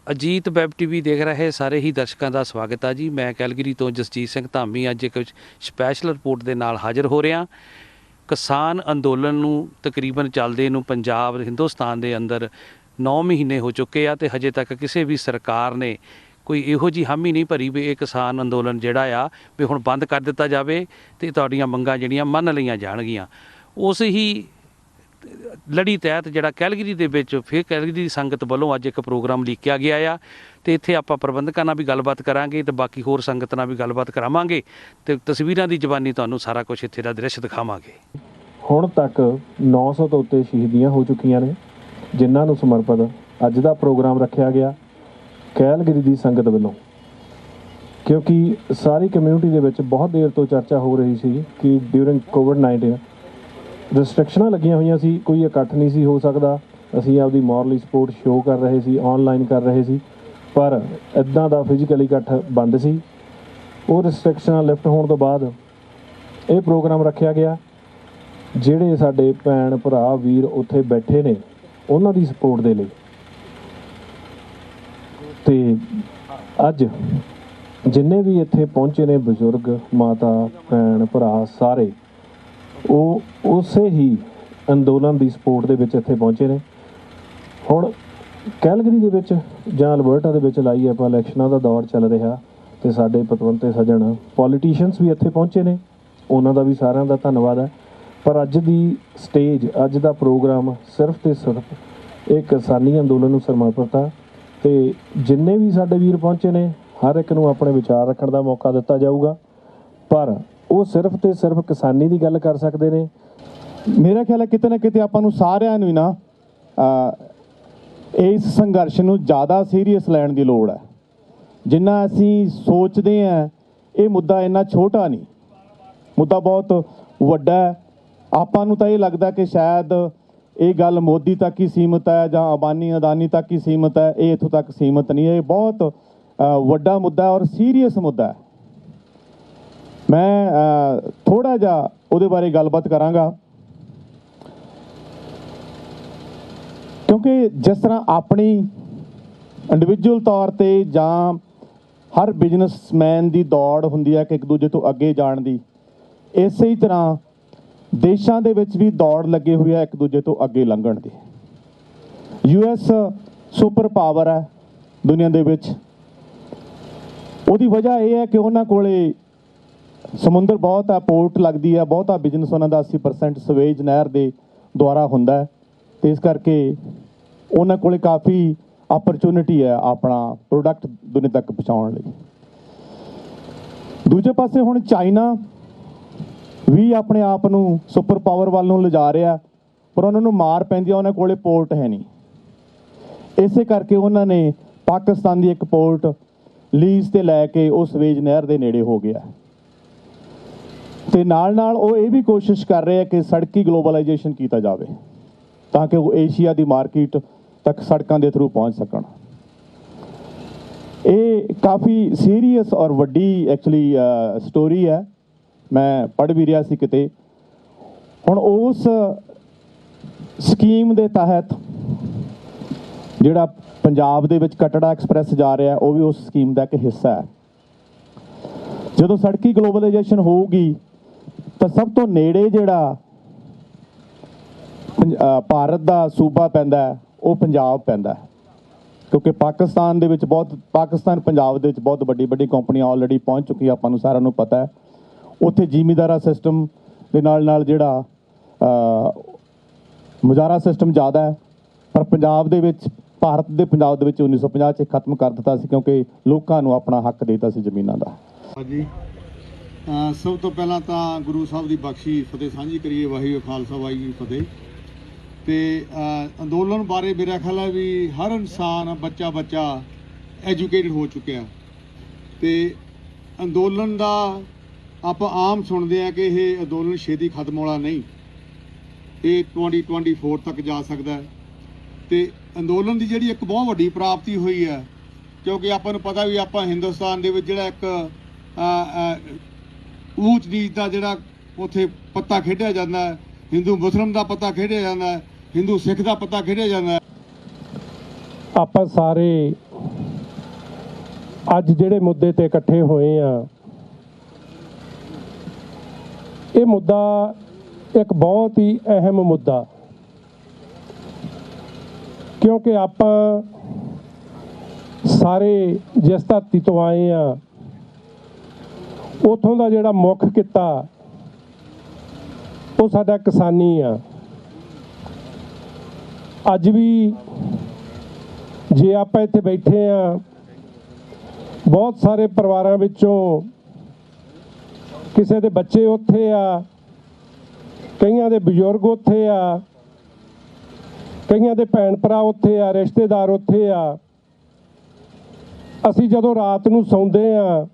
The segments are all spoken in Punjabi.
ਅਜੀਤ ਵੈਬ ਟੀਵੀ ਦੇਖ ਰਹੇ ਸਾਰੇ ਹੀ ਦਰਸ਼ਕਾਂ ਦਾ ਸਵਾਗਤ ਹੈ ਜੀ। ਮੈਂ ਕੈਲਗਰੀ ਤੋਂ ਜਸਜੀਤ ਸਿੰਘ ਧਾਮੀ ਅੱਜ ਇੱਕ ਸਪੈਸ਼ਲ ਰਿਪੋਰਟ ਦੇ ਨਾਲ ਹਾਜ਼ਰ ਹੋ ਰਿਹਾ। ਕਿਸਾਨ ਅੰਦੋਲਨ ਨੂੰ ਤਕਰੀਬਨ ਚੱਲਦੇ ਨੂੰ ਪੰਜਾਬ ਹਿੰਦੁਸਤਾਨ ਦੇ ਅੰਦਰ 9 ਮਹੀਨੇ ਹੋ ਚੁੱਕੇ ਆ ਤੇ ਹਜੇ ਤੱਕ ਕਿਸੇ ਵੀ ਸਰਕਾਰ ਨੇ ਕੋਈ ਇਹੋ ਜਿਹੀ ਹਾਮੀ ਨਹੀਂ ਭਰੀ ਵੀ ਇਹ ਕਿਸਾਨ ਅੰਦੋਲਨ ਜਿਹੜਾ ਆ ਵੀ ਹੁਣ ਬੰਦ ਕਰ ਦਿੱਤਾ ਜਾਵੇ ਤੇ ਤੁਹਾਡੀਆਂ ਮੰਗਾਂ ਜਿਹੜੀਆਂ ਮੰਨ ਲਈਆਂ ਜਾਣਗੀਆਂ। ਉਸ ਹੀ ਲੜੀ ਤਹਿਤ ਜਿਹੜਾ ਕੈਲਗਰੀ ਦੇ ਵਿੱਚ ਫਿਰ ਕੈਲਗਰੀ ਦੀ ਸੰਗਤ ਵੱਲੋਂ ਅੱਜ ਇੱਕ ਪ੍ਰੋਗਰਾਮ ਲੀਕਿਆ ਗਿਆ ਆ ਤੇ ਇੱਥੇ ਆਪਾਂ ਪ੍ਰਬੰਧਕਾਂ ਨਾਲ ਵੀ ਗੱਲਬਾਤ ਕਰਾਂਗੇ ਤੇ ਬਾਕੀ ਹੋਰ ਸੰਗਤ ਨਾਲ ਵੀ ਗੱਲਬਾਤ ਕਰਾਵਾਂਗੇ ਤੇ ਤਸਵੀਰਾਂ ਦੀ ਜ਼ਬਾਨੀ ਤੁਹਾਨੂੰ ਸਾਰਾ ਕੁਝ ਇੱਥੇ ਦਾ ਦ੍ਰਿਸ਼ ਦਿਖਾਵਾਂਗੇ। ਹੁਣ ਤੱਕ 900 ਤੋਂ ਉੱਤੇ ਸ਼ਹੀਦੀਆਂ ਹੋ ਚੁੱਕੀਆਂ ਨੇ, ਜਿਨ੍ਹਾਂ ਨੂੰ ਸਮਰਪਿਤ ਅੱਜ ਦਾ ਪ੍ਰੋਗਰਾਮ ਰੱਖਿਆ ਗਿਆ ਕੈਲਗਰੀ ਦੀ ਸੰਗਤ ਵੱਲੋਂ। ਕਿਉਂਕਿ ਸਾਰੀ ਕਮਿਊਨਿਟੀ ਦੇ ਵਿੱਚ ਬਹੁਤ ਦੇਰ ਤੋਂ ਚਰਚਾ ਹੋ ਰਹੀ ਸੀ ਕਿ ਡਿਊਰਿੰਗ ਕੋਵਿਡ-19 ਰਿਸਟ੍ਰਿਕਸ਼ਨਾਂ ਲੱਗੀਆਂ ਹੋਈਆਂ ਸੀ, ਕੋਈ ਇਕੱਠ ਨਹੀਂ ਸੀ ਹੋ ਸਕਦਾ। ਅਸੀਂ ਆਪਦੀ ਮੋਰਲੀ ਸਪੋਰਟ ਸ਼ੋਅ ਕਰ ਰਹੇ ਸੀ, ਆਨਲਾਈਨ ਕਰ ਰਹੇ ਸੀ, ਪਰ ਇੱਦਾਂ ਦਾ ਫਿਜ਼ੀਕਲੀ ਇਕੱਠ ਬੰਦ ਸੀ। ਉਹ ਰਿਸਟ੍ਰਿਕਸ਼ਨਾਂ ਲਿਫਟ ਹੋਣ ਤੋਂ ਬਾਅਦ ਇਹ ਪ੍ਰੋਗਰਾਮ ਰੱਖਿਆ ਗਿਆ। ਜਿਹੜੇ ਸਾਡੇ ਭੈਣ ਭਰਾ ਵੀਰ ਉੱਥੇ ਬੈਠੇ ਨੇ ਉਹਨਾਂ ਦੀ ਸਪੋਰਟ ਦੇ ਲਈ। ਤੇ ਅੱਜ ਜਿੰਨੇ ਵੀ ਇੱਥੇ ਪਹੁੰਚੇ ਨੇ ਬਜ਼ੁਰਗ, ਮਾਤਾ, ਭੈਣ ਭਰਾ ਸਾਰੇ ਉਹ ਉਸੇ ਹੀ ਅੰਦੋਲਨ ਦੀ ਸਪੋਰਟ ਦੇ ਵਿੱਚ ਇੱਥੇ ਪਹੁੰਚੇ ਨੇ। ਹੁਣ ਕੈਲਗਰੀ ਦੇ ਵਿੱਚ ਜਾਂ ਅਲਬਰਟਾ ਦੇ ਵਿੱਚ ਲਾਈ ਆਪਾਂ ਇਲੈਕਸ਼ਨਾਂ ਦਾ ਦੌਰ ਚੱਲ ਰਿਹਾ ਤੇ ਸਾਡੇ ਪਤਵੰਤੇ ਸੱਜਣ ਪੋਲੀਟੀਸ਼ੀਅਨਸ ਵੀ ਇੱਥੇ ਪਹੁੰਚੇ ਨੇ, ਉਹਨਾਂ ਦਾ ਵੀ ਸਾਰਿਆਂ ਦਾ ਧੰਨਵਾਦ ਹੈ। ਪਰ ਅੱਜ ਦੀ ਸਟੇਜ, ਅੱਜ ਦਾ ਪ੍ਰੋਗਰਾਮ ਸਿਰਫ ਤੇ ਸਿਰਫ ਇਹ ਕਿਸਾਨੀ ਅੰਦੋਲਨ ਨੂੰ ਸਮਰਪਿਤ ਆ ਤੇ ਜਿੰਨੇ ਵੀ ਸਾਡੇ ਵੀਰ ਪਹੁੰਚੇ ਨੇ ਹਰ ਇੱਕ ਨੂੰ ਆਪਣੇ ਵਿਚਾਰ ਰੱਖਣ ਦਾ ਮੌਕਾ ਦਿੱਤਾ ਜਾਊਗਾ, ਪਰ ਉਹ ਸਿਰਫ ਤੇ ਸਿਰਫ ਕਿਸਾਨੀ ਦੀ ਗੱਲ ਕਰ ਸਕਦੇ ਨੇ। ਮੇਰਾ ਖਿਆਲ ਹੈ ਕਿਤੇ ਨਾ ਕਿਤੇ ਆਪਾਂ ਨੂੰ ਸਾਰਿਆਂ ਨੂੰ ਹੀ ਨਾ ਇਸ ਸੰਘਰਸ਼ ਨੂੰ ਜ਼ਿਆਦਾ ਸੀਰੀਅਸ ਲੈਣ ਦੀ ਲੋੜ ਹੈ। ਜਿੰਨਾ ਅਸੀਂ ਸੋਚਦੇ ਹਾਂ ਇਹ ਮੁੱਦਾ ਇੰਨਾ ਛੋਟਾ ਨਹੀਂ, ਮੁੱਦਾ ਬਹੁਤ ਵੱਡਾ ਹੈ। ਆਪਾਂ ਨੂੰ ਤਾਂ ਇਹ ਲੱਗਦਾ ਕਿ ਸ਼ਾਇਦ ਇਹ ਗੱਲ ਮੋਦੀ ਤੱਕ ਹੀ ਸੀਮਤ ਹੈ ਜਾਂ ਅਦਾਨੀ ਤੱਕ ਹੀ ਸੀਮਤ ਹੈ। ਇਹ ਇੱਥੋਂ ਤੱਕ ਸੀਮਤ ਨਹੀਂ ਹੈ, ਇਹ ਬਹੁਤ ਵੱਡਾ ਮੁੱਦਾ ਔਰ ਸੀਰੀਅਸ ਮੁੱਦਾ ਹੈ। ਮੈਂ ਥੋੜ੍ਹਾ ਜਿਹਾ ਉਹਦੇ ਬਾਰੇ ਗੱਲਬਾਤ ਕਰਾਂਗਾ, ਕਿਉਂਕਿ ਜਿਸ ਤਰ੍ਹਾਂ ਆਪਣੀ ਇੰਡੀਵਿਜੂਅਲ ਤੌਰ 'ਤੇ ਜਾਂ ਹਰ ਬਿਜ਼ਨਸਮੈਨ ਦੀ ਦੌੜ ਹੁੰਦੀ ਹੈ ਕਿ ਇੱਕ ਦੂਜੇ ਤੋਂ ਅੱਗੇ ਜਾਣ ਦੀ, ਇਸੇ ਹੀ ਤਰ੍ਹਾਂ ਦੇਸ਼ਾਂ ਦੇ ਵਿੱਚ ਵੀ ਦੌੜ ਲੱਗੇ ਹੋਈ ਹੈ ਇੱਕ ਦੂਜੇ ਤੋਂ ਅੱਗੇ ਲੰਘਣ ਦੀ। US ਸੁਪਰ ਪਾਵਰ ਹੈ ਦੁਨੀਆ ਦੇ ਵਿੱਚ। ਉਹਦੀ ਵਜ੍ਹਾ ਇਹ ਹੈ ਕਿ ਉਹਨਾਂ ਕੋਲੇ ਸਮੁੰਦਰ ਬਹੁਤ ਹੈ, ਪੋਰਟ ਲੱਗਦੀ ਹੈ, ਬਹੁਤਾ ਬਿਜ਼ਨਸ ਉਹਨਾਂ ਦਾ 80% ਸਵੇਜ ਨਹਿਰ ਦੇ ਦੁਆਰਾ ਹੁੰਦਾ ਹੈ ਅਤੇ ਇਸ ਕਰਕੇ ਉਹਨਾਂ ਕੋਲੇ ਕਾਫੀ ਆਪਰਚੁਨਿਟੀ ਹੈ ਆਪਣਾ ਪ੍ਰੋਡਕਟ ਦੁਨੀਆ ਤੱਕ ਪਹੁੰਚਾਉਣ ਲਈ। ਦੂਜੇ ਪਾਸੇ ਹੁਣ ਚਾਈਨਾ ਵੀ ਆਪਣੇ ਆਪ ਨੂੰ ਸੁਪਰ ਪਾਵਰ ਵੱਲ ਨੂੰ ਲਿਜਾ ਰਿਹਾ, ਪਰ ਉਹਨਾਂ ਨੂੰ ਮਾਰ ਪੈਂਦੀ ਹੈ, ਉਹਨਾਂ ਕੋਲੇ ਪੋਰਟ ਹੈ ਨਹੀਂ। ਇਸੇ ਕਰਕੇ ਉਹਨਾਂ ਨੇ ਪਾਕਿਸਤਾਨ ਦੀ ਇੱਕ ਪੋਰਟ ਲੀਜ਼ 'ਤੇ ਲੈ ਕੇ ਉਹ ਸਵੇਜ ਨਹਿਰ ਦੇ ਨੇੜੇ ਹੋ ਗਿਆ ਤੇ ਨਾਲ ਨਾਲ ਉਹ ਇਹ ਵੀ ਕੋਸ਼ਿਸ਼ ਕਰ ਰਹੇ ਆ ਕਿ ਸੜਕੀ ਗਲੋਬਲਾਈਜੇਸ਼ਨ ਕੀਤਾ ਜਾਵੇ ਤਾਂ ਕਿ ਉਹ ਏਸ਼ੀਆ ਦੀ ਮਾਰਕੀਟ ਤੱਕ ਸੜਕਾਂ ਦੇ ਥਰੂ ਪਹੁੰਚ ਸਕਣ। ਇਹ ਕਾਫੀ ਸੀਰੀਅਸ ਔਰ ਵੱਡੀ ਐਕਚੁਅਲੀ ਸਟੋਰੀ ਹੈ। ਮੈਂ ਪੜ੍ਹ ਵੀ ਰਿਹਾ ਸੀ ਕਿਤੇ। ਹੁਣ ਉਸ ਸਕੀਮ ਦੇ ਤਹਿਤ ਜਿਹੜਾ ਪੰਜਾਬ ਦੇ ਵਿੱਚ ਕਟੜਾ ਐਕਸਪ੍ਰੈਸ ਜਾ ਰਿਹਾ ਉਹ ਵੀ ਉਸ ਸਕੀਮ ਦਾ ਇੱਕ ਹਿੱਸਾ ਹੈ। ਜਦੋਂ ਸੜਕੀ ਗਲੋਬਲਾਈਜੇਸ਼ਨ ਹੋਊਗੀ ਤਾਂ ਸਭ ਤੋਂ ਨੇੜੇ ਜਿਹੜਾ ਭਾਰਤ ਦਾ ਸੂਬਾ ਪੈਂਦਾ ਉਹ ਪੰਜਾਬ ਪੈਂਦਾ, ਕਿਉਂਕਿ ਪਾਕਿਸਤਾਨ ਪੰਜਾਬ ਦੇ ਵਿੱਚ ਬਹੁਤ ਵੱਡੀ ਕੰਪਨੀਆਂ ਆਲਰੇਡੀ ਪਹੁੰਚ ਚੁੱਕੀਆਂ, ਆਪਾਂ ਨੂੰ ਸਾਰਿਆਂ ਨੂੰ ਪਤਾ ਹੈ। ਉੱਥੇ ਜ਼ਿਮੀਂਦਾਰਾ ਸਿਸਟਮ ਦੇ ਨਾਲ ਜਿਹੜਾ ਮੁਜ਼ਾਰਾ ਸਿਸਟਮ ਜ਼ਿਆਦਾ ਹੈ, ਪਰ ਪੰਜਾਬ ਦੇ ਵਿੱਚ 1950 'ਚ ਖਤਮ ਕਰ ਦਿੱਤਾ ਸੀ ਕਿਉਂਕਿ ਲੋਕਾਂ ਨੂੰ ਆਪਣਾ ਹੱਕ ਦੇ ਦਿੱਤਾ ਸੀ ਜ਼ਮੀਨਾਂ ਦਾ। ਜੀ ਸਭ ਤੋਂ ਪਹਿਲਾਂ ਤਾਂ ਗੁਰੂ ਸਾਹਿਬ ਦੀ ਬਖਸ਼ੀ ਫਤਿਹ ਸਾਂਝੀ ਕਰੀਏ। ਵਾਹਿਗੁਰੂ ਖਾਲਸਾ ਵਾਹਿਗੁਰੂ ਫਤਿਹ। ਤੇ ਅੰਦੋਲਨ ਬਾਰੇ ਮੇਰਾ ਖਿਆਲ ਹੈ ਵੀ ਹਰ ਇਨਸਾਨ ਬੱਚਾ ਐਜੂਕੇਟਡ ਹੋ ਚੁੱਕਿਆ ਤੇ ਅੰਦੋਲਨ ਦਾ ਆਪਾਂ ਆਮ ਸੁਣਦੇ ਆ ਕਿ ਇਹ ਅੰਦੋਲਨ ਛੇਤੀ ਖਤਮ ਹੋਣਾ ਨਹੀਂ, ਇਹ 2024 ਤੱਕ ਜਾ ਸਕਦਾ ਤੇ ਅੰਦੋਲਨ ਦੀ ਜਿਹੜੀ ਇੱਕ ਬਹੁਤ ਵੱਡੀ ਪ੍ਰਾਪਤੀ ਹੋਈ ਹੈ, ਕਿਉਂਕਿ ਆਪਾਂ ਨੂੰ ਪਤਾ ਵੀ ਆਪਾਂ ਹਿੰਦੁਸਤਾਨ ਦੇ ਵਿੱਚ ਜਿਹੜਾ ਇੱਕ ਊਚ ਨੀਚ ਦਾ ਜਿਹੜਾ ਉੱਥੇ ਪੱਤਾ ਖੇਡਿਆ ਜਾਂਦਾ ਹੈ, ਹਿੰਦੂ ਮੁਸਲਿਮ ਦਾ ਪੱਤਾ ਖੇਡਿਆ ਜਾਂਦਾ ਹੈ, ਹਿੰਦੂ ਸਿੱਖ ਦਾ ਪੱਤਾ ਖੇਡਿਆ ਜਾਂਦਾ ਹੈ। ਆਪਾਂ ਸਾਰੇ ਅੱਜ ਜਿਹੜੇ ਮੁੱਦੇ ਤੇ ਇਕੱਠੇ ਹੋਏ ਆ, ਇਹ ਮੁੱਦਾ ਇੱਕ ਬਹੁਤ ਹੀ ਅਹਿਮ ਮੁੱਦਾ, ਕਿਉਂਕਿ ਆਪਾਂ ਸਾਰੇ ਜਿਸ ਧਰਤੀ ਤੋਂ ਆਏ ਆ, ਉੱਥੋਂ ਦਾ ਜਿਹੜਾ ਮੁੱਖ ਕਿੱਤਾ ਉਹ ਸਾਡਾ ਕਿਸਾਨੀ ਆ। ਅੱਜ ਵੀ ਜੇ ਆਪਾਂ ਇੱਥੇ ਬੈਠੇ ਆ, ਬਹੁਤ ਸਾਰੇ ਪਰਿਵਾਰਾਂ ਵਿੱਚੋਂ ਕਿਸੇ ਦੇ ਬੱਚੇ ਉੱਥੇ ਆ, ਕਈਆਂ ਦੇ ਬਜ਼ੁਰਗ ਉੱਥੇ ਆ, ਕਈਆਂ ਦੇ ਭੈਣ ਭਰਾ ਉੱਥੇ ਆ, ਰਿਸ਼ਤੇਦਾਰ ਉੱਥੇ ਆ। ਅਸੀਂ ਜਦੋਂ ਰਾਤ ਨੂੰ ਸੌਂਦੇ ਆ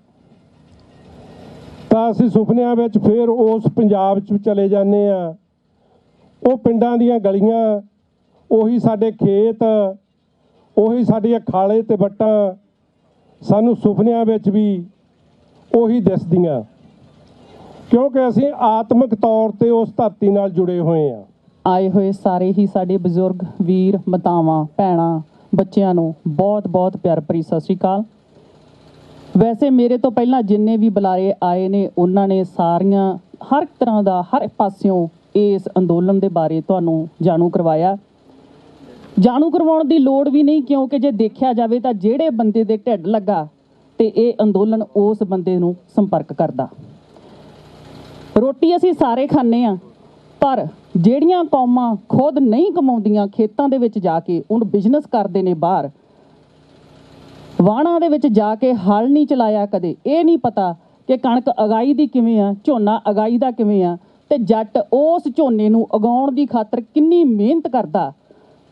ਤਾਂ ਅਸੀਂ ਸੁਪਨਿਆਂ ਵਿੱਚ ਫਿਰ ਉਸ ਪੰਜਾਬ 'ਚ ਚਲੇ ਜਾਂਦੇ ਆ। ਉਹ ਪਿੰਡਾਂ ਦੀਆਂ ਗਲੀਆਂ, ਉਹੀ ਸਾਡੇ ਖੇਤ, ਉਹੀ ਸਾਡੀਆਂ ਖਾਲੇ ਤੇ ਵੱਟਾਂ ਸਾਨੂੰ ਸੁਪਨਿਆਂ ਵਿੱਚ ਵੀ ਉਹੀ ਦਿਸਦੀਆਂ, ਕਿਉਂਕਿ ਅਸੀਂ ਆਤਮਿਕ ਤੌਰ ਤੇ ਉਸ ਧਰਤੀ ਨਾਲ ਜੁੜੇ ਹੋਏ ਆ। ਆਏ ਹੋਏ ਸਾਰੇ ਹੀ ਸਾਡੇ ਬਜ਼ੁਰਗ ਵੀਰ, ਮਾਤਾਵਾਂ, ਭੈਣਾਂ, ਬੱਚਿਆਂ ਨੂੰ ਬਹੁਤ ਬਹੁਤ ਪਿਆਰ ਭਰੀ ਸਤਿ ਸ਼੍ਰੀ ਅਕਾਲ। ਵੈਸੇ ਮੇਰੇ ਤੋਂ ਪਹਿਲਾਂ ਜਿੰਨੇ ਵੀ ਬੁਲਾਰੇ ਆਏ ਨੇ, ਉਹਨਾਂ ਨੇ ਸਾਰੀਆਂ ਹਰ ਤਰ੍ਹਾਂ ਦਾ, ਹਰ ਪਾਸਿਓਂ ਇਸ ਅੰਦੋਲਨ ਦੇ ਬਾਰੇ ਤੁਹਾਨੂੰ ਜਾਣੂ ਕਰਵਾਇਆ। ਜਾਣੂ ਕਰਵਾਉਣ ਦੀ ਲੋੜ ਵੀ ਨਹੀਂ, ਕਿਉਂਕਿ ਜੇ ਦੇਖਿਆ ਜਾਵੇ ਤਾਂ ਜਿਹੜੇ ਬੰਦੇ ਦੇ ਢਿੱਡ ਲੱਗਾ ਤੇ ਇਹ ਅੰਦੋਲਨ ਉਸ ਬੰਦੇ ਨੂੰ ਸੰਪਰਕ ਕਰਦਾ। ਰੋਟੀ ਅਸੀਂ ਸਾਰੇ ਖਾਂਦੇ ਆ, ਪਰ ਜਿਹੜੀਆਂ ਕੌਮਾਂ ਖੁਦ ਨਹੀਂ ਕਮਾਉਂਦੀਆਂ, ਖੇਤਾਂ ਦੇ ਵਿੱਚ ਜਾ ਕੇ ਉਹਨੂੰ ਬਿਜ਼ਨਸ ਕਰਦੇ ਨੇ, ਬਾਹਰ ਵਾਹਣਾਂ ਦੇ ਵਿੱਚ ਜਾ ਕੇ ਹਲ ਨਹੀਂ ਚਲਾਇਆ ਕਦੇ, ਇਹ ਨਹੀਂ ਪਤਾ ਕਿ ਕਣਕ ਅਗਾਈ ਦੀ ਕਿਵੇਂ ਆ, ਝੋਨਾ ਅਗਾਈ ਦਾ ਕਿਵੇਂ ਆ, ਤੇ ਜੱਟ ਉਸ ਝੋਨੇ ਨੂੰ ਉਗਾਉਣ ਦੀ ਖਾਤਰ ਕਿੰਨੀ ਮਿਹਨਤ ਕਰਦਾ।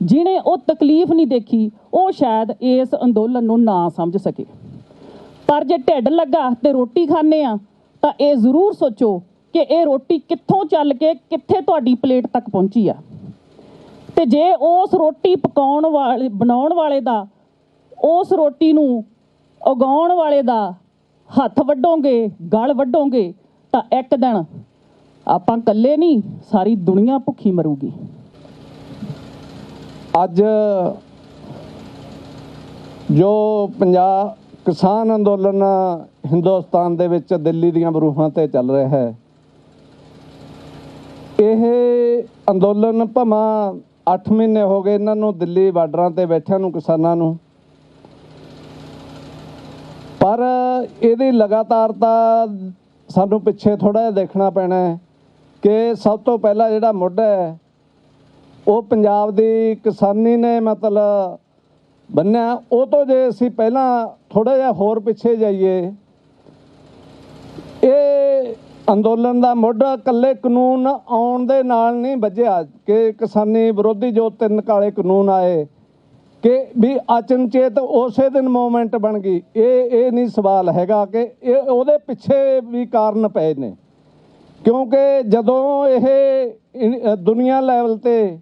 ਜਿਹਨੇ ਉਹ ਤਕਲੀਫ ਨਹੀਂ ਦੇਖੀ, ਉਹ ਸ਼ਾਇਦ ਇਸ ਅੰਦੋਲਨ ਨੂੰ ਨਾ ਸਮਝ ਸਕੇ। ਪਰ ਜੇ ਢਿੱਡ ਲੱਗਾ ਤੇ ਰੋਟੀ ਖਾਂਦੇ ਆ, ਤਾਂ ਇਹ ਜ਼ਰੂਰ ਸੋਚੋ ਕਿ ਇਹ ਰੋਟੀ ਕਿੱਥੋਂ ਚੱਲ ਕੇ ਕਿੱਥੇ ਤੁਹਾਡੀ ਪਲੇਟ ਤੱਕ ਪਹੁੰਚੀ ਆ। ਤੇ ਜੇ ਉਸ ਰੋਟੀ ਪਕਾਉਣ ਵਾਲੇ, ਬਣਾਉਣ ਵਾਲੇ ਦਾ, ਉਸ ਰੋਟੀ ਨੂੰ ਉਗਾਉਣ ਵਾਲੇ ਦਾ ਹੱਥ ਵੱਢੋਗੇ, ਗਲ ਵੱਢੋਗੇ, ਤਾਂ ਇੱਕ ਦਿਨ ਆਪਾਂ ਇਕੱਲੇ ਨਹੀਂ, ਸਾਰੀ ਦੁਨੀਆ ਭੁੱਖੀ ਮਰੂਗੀ। ਅੱਜ ਜੋ ਪੰਜਾਬ ਕਿਸਾਨ ਅੰਦੋਲਨ ਹਿੰਦੁਸਤਾਨ ਦੇ ਵਿੱਚ ਦਿੱਲੀ ਦੀਆਂ ਬਰੂਹਾਂ ਤੇ ਚੱਲ ਰਿਹਾ ਹੈ, ਇਹ ਅੰਦੋਲਨ ਭਾਵੇਂ 8 ਮਹੀਨੇ ਹੋ ਗਏ ਇਹਨਾਂ ਨੂੰ ਦਿੱਲੀ ਬਾਰਡਰਾਂ ਤੇ ਬੈਠਿਆਂ ਨੂੰ, ਕਿਸਾਨਾਂ ਨੂੰ, ਪਰ ਇਹਦੀ ਲਗਾਤਾਰਤਾ ਸਾਨੂੰ ਪਿੱਛੇ ਥੋੜ੍ਹਾ ਜਿਹਾ ਦੇਖਣਾ ਪੈਣਾ ਹੈ ਕਿ ਸਭ ਤੋਂ ਪਹਿਲਾਂ ਜਿਹੜਾ ਮੁੱਢ ਹੈ ਉਹ ਪੰਜਾਬ ਦੀ ਕਿਸਾਨੀ ਨੇ ਮਤਲਬ ਬੰਨਿਆ। ਉਹ ਤੋਂ ਜੇ ਅਸੀਂ ਪਹਿਲਾਂ ਥੋੜ੍ਹਾ ਜਿਹਾ ਹੋਰ ਪਿੱਛੇ ਜਾਈਏ, ਇਹ ਅੰਦੋਲਨ ਦਾ ਮੁੱਢ ਇਕੱਲੇ ਕਾਨੂੰਨ ਆਉਣ ਦੇ ਨਾਲ ਨਹੀਂ ਵੱਜਿਆ ਕਿ ਕਿਸਾਨੀ ਵਿਰੋਧੀ ਜੋ 3 ਕਾਲੇ ਕਾਨੂੰਨ ਆਏ ਕਿ ਵੀ ਅਚਨਚੇਤ ਉਸੇ ਦਿਨ ਮੂਵਮੈਂਟ ਬਣ ਗਈ। ਇਹ ਨਹੀਂ ਸਵਾਲ ਹੈਗਾ ਕਿ ਇਹ ਉਹਦੇ ਪਿੱਛੇ ਵੀ ਕਾਰਨ ਪਏ ਨੇ, ਕਿਉਂਕਿ ਜਦੋਂ ਇਹ ਦੁਨੀਆ ਲੈਵਲ ਤੇ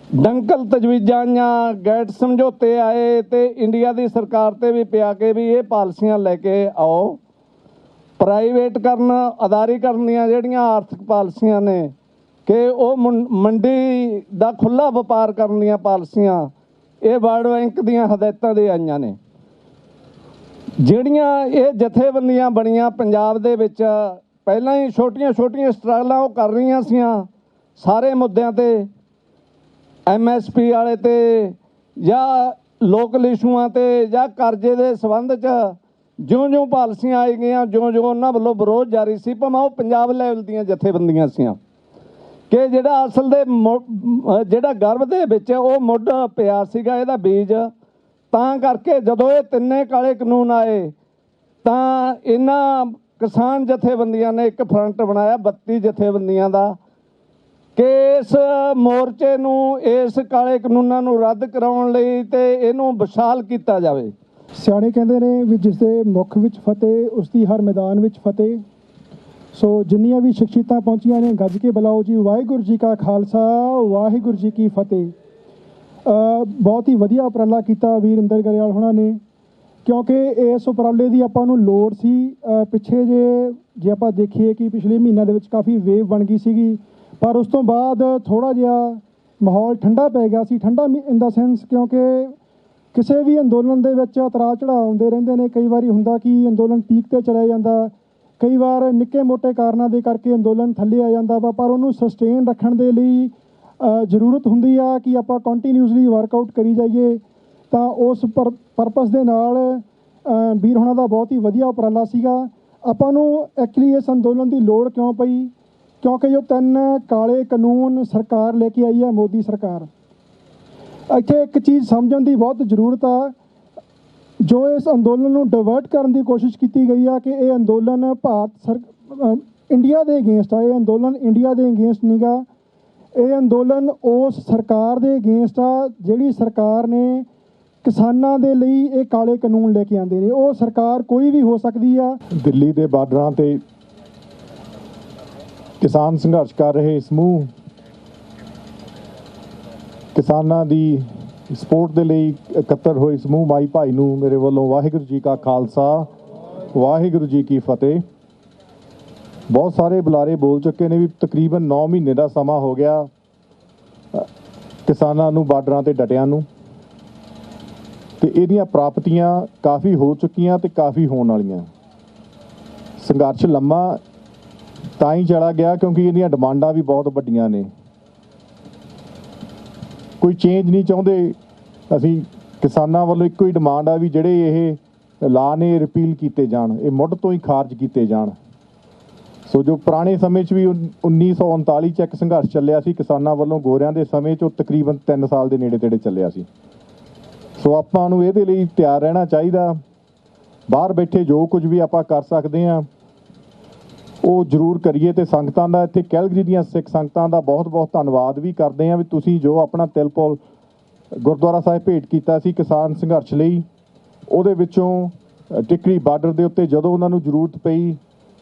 ਡੰਕਲ ਤਜਵੀਜ਼ਾਂ ਜਾਂ ਗੈਟ ਸਮਝੌਤੇ ਆਏ ਤੇ ਇੰਡੀਆ ਦੀ ਸਰਕਾਰ ਤੇ ਵੀ ਪਿਆ ਕੇ ਵੀ ਇਹ ਪਾਲਿਸੀਆਂ ਲੈ ਕੇ ਆਓ, ਪ੍ਰਾਈਵੇਟ ਕਰਨ, ਅਦਾਰੀਕਰਨ ਦੀਆਂ ਜਿਹੜੀਆਂ ਆਰਥਿਕ ਪਾਲਿਸੀਆਂ ਨੇ ਕਿ ਉਹ ਮੰਡੀ ਦਾ ਖੁੱਲ੍ਹਾ ਵਪਾਰ ਕਰਨ ਦੀਆਂ ਪਾਲਿਸੀਆਂ, ਇਹ ਵਰਲਡ ਬੈਂਕ ਦੀਆਂ ਹਦਾਇਤਾਂ ਦੇ ਆਈਆਂ ਨੇ। ਜਿਹੜੀਆਂ ਇਹ ਜਥੇਬੰਦੀਆਂ ਬਣੀਆਂ ਪੰਜਾਬ ਦੇ ਵਿੱਚ, ਪਹਿਲਾਂ ਹੀ ਛੋਟੀਆਂ ਸਟਰਗਲਾਂ ਉਹ ਕਰ ਰਹੀਆਂ ਸੀਆਂ ਸਾਰੇ ਮੁੱਦਿਆਂ ਤੇ, MSP ਵਾਲੇ ਤੇ ਜਾਂ ਲੋਕਲ ਇਸ਼ੂਆਂ ਤੇ ਜਾਂ ਕਰਜ਼ੇ ਦੇ ਸੰਬੰਧ 'ਚ ਜਿਉਂ-ਜਿਉਂ ਪਾਲਿਸੀਆਂ ਆਈ ਗਈਆਂ, ਜਿਉਂ-ਜਿਉਂ ਉਹਨਾਂ ਵੱਲੋਂ ਵਿਰੋਧ ਜਾਰੀ ਸੀ, ਭਾਵੇਂ ਉਹ ਪੰਜਾਬ ਲੈਵਲ ਦੀਆਂ ਜਥੇਬੰਦੀਆਂ ਸੀਆਂ, ਕਿ ਜਿਹੜਾ ਅਸਲ ਦੇ ਜਿਹੜਾ ਗਰਭ ਦੇ ਵਿੱਚ ਉਹ ਮੁੱਢ ਪਿਆ ਸੀਗਾ ਇਹਦਾ ਬੀਜ। ਤਾਂ ਕਰਕੇ ਜਦੋਂ ਇਹ 3 ਕਾਲੇ ਕਾਨੂੰਨ ਆਏ ਤਾਂ ਇਹਨਾਂ ਕਿਸਾਨ ਜਥੇਬੰਦੀਆਂ ਨੇ ਇੱਕ ਫਰੰਟ ਬਣਾਇਆ 32 ਜਥੇਬੰਦੀਆਂ ਦਾ ਕਿ ਇਸ ਮੋਰਚੇ ਨੂੰ, ਇਸ ਕਾਲੇ ਕਾਨੂੰਨਾਂ ਨੂੰ ਰੱਦ ਕਰਾਉਣ ਲਈ ਤੇ ਇਹਨੂੰ ਵਿਸ਼ਾਲ ਕੀਤਾ ਜਾਵੇ। ਸਿਆਣੇ ਕਹਿੰਦੇ ਨੇ ਵੀ ਜਿਸ ਦੇ ਮੁੱਖ ਵਿੱਚ ਫਤਿਹ ਉਸ ਦੀ ਹਰ ਮੈਦਾਨ ਵਿੱਚ ਫਤਿਹ। ਸੋ ਜਿੰਨੀਆਂ ਵੀ ਸ਼ਖਸੀਅਤਾਂ ਪਹੁੰਚੀਆਂ ਨੇ, ਗੱਜ ਕੇ ਬੁਲਾਓ ਜੀ। ਵਾਹਿਗੁਰੂ ਜੀ ਕਾ ਖਾਲਸਾ, ਵਾਹਿਗੁਰੂ ਜੀ ਕੀ ਫਤਿਹ। ਬਹੁਤ ਹੀ ਵਧੀਆ ਉਪਰਾਲਾ ਕੀਤਾ ਵੀਰ ਇੰਦਰ ਗਰੇਵਾਲ ਹੋਣਾ ਨੇ, ਕਿਉਂਕਿ ਇਸ ਉਪਰਾਲੇ ਦੀ ਆਪਾਂ ਨੂੰ ਲੋੜ ਸੀ। ਪਿੱਛੇ ਜੇ ਆਪਾਂ ਦੇਖੀਏ ਕਿ ਪਿਛਲੇ ਮਹੀਨਿਆਂ ਦੇ ਵਿੱਚ ਕਾਫੀ ਵੇਵ ਬਣ ਗਈ ਸੀਗੀ, ਪਰ ਉਸ ਤੋਂ ਬਾਅਦ ਥੋੜ੍ਹਾ ਜਿਹਾ ਮਾਹੌਲ ਠੰਡਾ ਪੈ ਗਿਆ ਸੀ। ਠੰਡਾ ਇਨ ਦਾ ਸੈਂਸ ਕਿਉਂਕਿ ਕਿਸੇ ਵੀ ਅੰਦੋਲਨ ਦੇ ਵਿੱਚ ਉਤਰਾਅ ਚੜ੍ਹਾਅ ਆਉਂਦੇ ਰਹਿੰਦੇ ਨੇ। ਕਈ ਵਾਰੀ ਹੁੰਦਾ ਕਿ ਅੰਦੋਲਨ ਪੀਕ ਤੇ ਚਲਾ ਜਾਂਦਾ, ਕਈ ਵਾਰ ਨਿੱਕੇ ਮੋਟੇ ਕਾਰਨਾਂ ਦੇ ਕਰਕੇ ਅੰਦੋਲਨ ਥੱਲੇ ਆ ਜਾਂਦਾ ਵਾ, ਪਰ ਉਹਨੂੰ ਸਸਟੇਨ ਰੱਖਣ ਦੇ ਲਈ ਜ਼ਰੂਰਤ ਹੁੰਦੀ ਆ ਕਿ ਆਪਾਂ ਕੰਟੀਨਿਊਸਲੀ ਵਰਕਆਊਟ ਕਰੀ ਜਾਈਏ। ਤਾਂ ਉਸ ਪਰਪਸ ਦੇ ਨਾਲ ਵੀਰ ਹੋਣਾ ਦਾ ਬਹੁਤ ਹੀ ਵਧੀਆ ਉਪਰਾਲਾ ਸੀਗਾ। ਆਪਾਂ ਨੂੰ ਐਕਚੁਅਲੀ ਇਸ ਅੰਦੋਲਨ ਦੀ ਲੋੜ ਕਿਉਂ ਪਈ? ਕਿਉਂਕਿ ਜੋ 3 ਕਾਲੇ ਕਾਨੂੰਨ ਸਰਕਾਰ ਲੈ ਕੇ ਆਈ ਹੈ, ਮੋਦੀ ਸਰਕਾਰ। ਇੱਥੇ ਇੱਕ ਚੀਜ਼ ਸਮਝਣ ਦੀ ਬਹੁਤ ਜ਼ਰੂਰਤ ਆ, ਜੋ ਇਸ ਅੰਦੋਲਨ ਨੂੰ ਡਿਵਰਟ ਕਰਨ ਦੀ ਕੋਸ਼ਿਸ਼ ਕੀਤੀ ਗਈ ਆ ਕਿ ਇਹ ਅੰਦੋਲਨ ਇੰਡੀਆ ਦੇ ਅਗੇਂਸਟ ਆ। ਇਹ ਅੰਦੋਲਨ ਇੰਡੀਆ ਦੇ ਅਗੇਂਸਟ ਨਹੀਂਗਾ, ਇਹ ਅੰਦੋਲਨ ਉਸ ਸਰਕਾਰ ਦੇ ਅਗੇਂਸਟ ਆ ਜਿਹੜੀ ਸਰਕਾਰ ਨੇ ਕਿਸਾਨਾਂ ਦੇ ਲਈ ਇਹ ਕਾਲੇ ਕਾਨੂੰਨ ਲੈ ਕੇ ਆਂਦੇ ਨੇ। ਉਹ ਸਰਕਾਰ ਕੋਈ ਵੀ ਹੋ ਸਕਦੀ ਆ। ਦਿੱਲੀ ਦੇ ਬਾਰਡਰਾਂ ਤੇ ਕਿਸਾਨ ਸੰਘਰਸ਼ ਕਰ ਰਹੇ ਸਮੂਹ ਕਿਸਾਨਾਂ ਦੀ ਸਪੋਰਟ ਦੇ ਲਈ ਇਕੱਤਰ ਹੋਏ ਸਮੂਹ ਮਾਈ ਭਾਈ ਨੂੰ ਮੇਰੇ ਵੱਲੋਂ ਵਾਹਿਗੁਰੂ ਜੀ ਕਾ ਖਾਲਸਾ, ਵਾਹਿਗੁਰੂ ਜੀ ਕੀ ਫਤਿਹ। ਬਹੁਤ ਸਾਰੇ ਬੁਲਾਰੇ ਬੋਲ ਚੁੱਕੇ ਨੇ ਵੀ ਤਕਰੀਬਨ 9 ਮਹੀਨੇ ਦਾ ਸਮਾਂ ਹੋ ਗਿਆ ਕਿਸਾਨਾਂ ਨੂੰ ਬਾਰਡਰਾਂ ਤੇ ਡਟਿਆਂ ਨੂੰ, ਤੇ ਇਹਦੀਆਂ ਪ੍ਰਾਪਤੀਆਂ ਕਾਫੀ ਹੋ ਚੁੱਕੀਆਂ ਤੇ ਕਾਫੀ ਹੋਣ ਵਾਲੀਆਂ। ਸੰਘਰਸ਼ ਲੰਮਾ ਤਾਂ ਹੀ ਚਲਾ ਗਿਆ ਕਿਉਂਕਿ ਇਹਦੀਆਂ ਡਿਮਾਂਡਾਂ ਵੀ ਬਹੁਤ ਵੱਡੀਆਂ ਨੇ। ਕੋਈ ਚੇਂਜ ਨਹੀਂ ਚਾਹੁੰਦੇ ਅਸੀਂ। ਕਿਸਾਨਾਂ ਵੱਲੋਂ ਇੱਕੋ ਹੀ ਡਿਮਾਂਡ ਆ ਵੀ ਜਿਹੜੇ ਇਹ ਲਾ ਨੇ ਰਿਪੀਲ ਕੀਤੇ ਜਾਣ, ਇਹ ਮੁੱਢ ਤੋਂ ਹੀ ਖਾਰਜ ਕੀਤੇ ਜਾਣ। ਸੋ ਜੋ ਪੁਰਾਣੇ ਸਮੇਂ 'ਚ ਵੀ 1939 'ਚ ਇੱਕ ਸੰਘਰਸ਼ ਚੱਲਿਆ ਸੀ ਕਿਸਾਨਾਂ ਵੱਲੋਂ, ਗੋਰਿਆਂ ਦੇ ਸਮੇਂ 'ਚ ਉਹ ਤਕਰੀਬਨ 3 ਸਾਲ ਦੇ ਨੇੜੇ ਤੇੜੇ ਚੱਲਿਆ ਸੀ। ਸੋ ਆਪਾਂ ਨੂੰ ਇਹਦੇ ਲਈ ਤਿਆਰ ਰਹਿਣਾ ਚਾਹੀਦਾ। ਬਾਹਰ ਬੈਠੇ ਜੋ ਕੁਝ ਵੀ ਆਪਾਂ ਕਰ ਸਕਦੇ ਹਾਂ ਉਹ ਜ਼ਰੂਰ ਕਰੀਏ। ਤੇ ਸੰਗਤਾਂ ਦਾ, ਇੱਥੇ ਕੈਲਗਰੀ ਦੀਆਂ ਸਿੱਖ ਸੰਗਤਾਂ ਦਾ ਬਹੁਤ ਬਹੁਤ ਧੰਨਵਾਦ ਵੀ ਕਰਦੇ ਹਾਂ ਵੀ ਤੁਸੀਂ ਜੋ ਆਪਣਾ ਤਿਲਪੁਲ ਗੁਰਦੁਆਰਾ ਸਾਹਿਬ ਭੇਟ ਕੀਤਾ ਸੀ ਕਿਸਾਨ ਸੰਘਰਸ਼ ਲਈ, ਉਹਦੇ ਵਿੱਚੋਂ ਟਿਕਰੀ ਬਾਰਡਰ ਦੇ ਉੱਤੇ ਜਦੋਂ ਉਹਨਾਂ ਨੂੰ ਜ਼ਰੂਰਤ ਪਈ,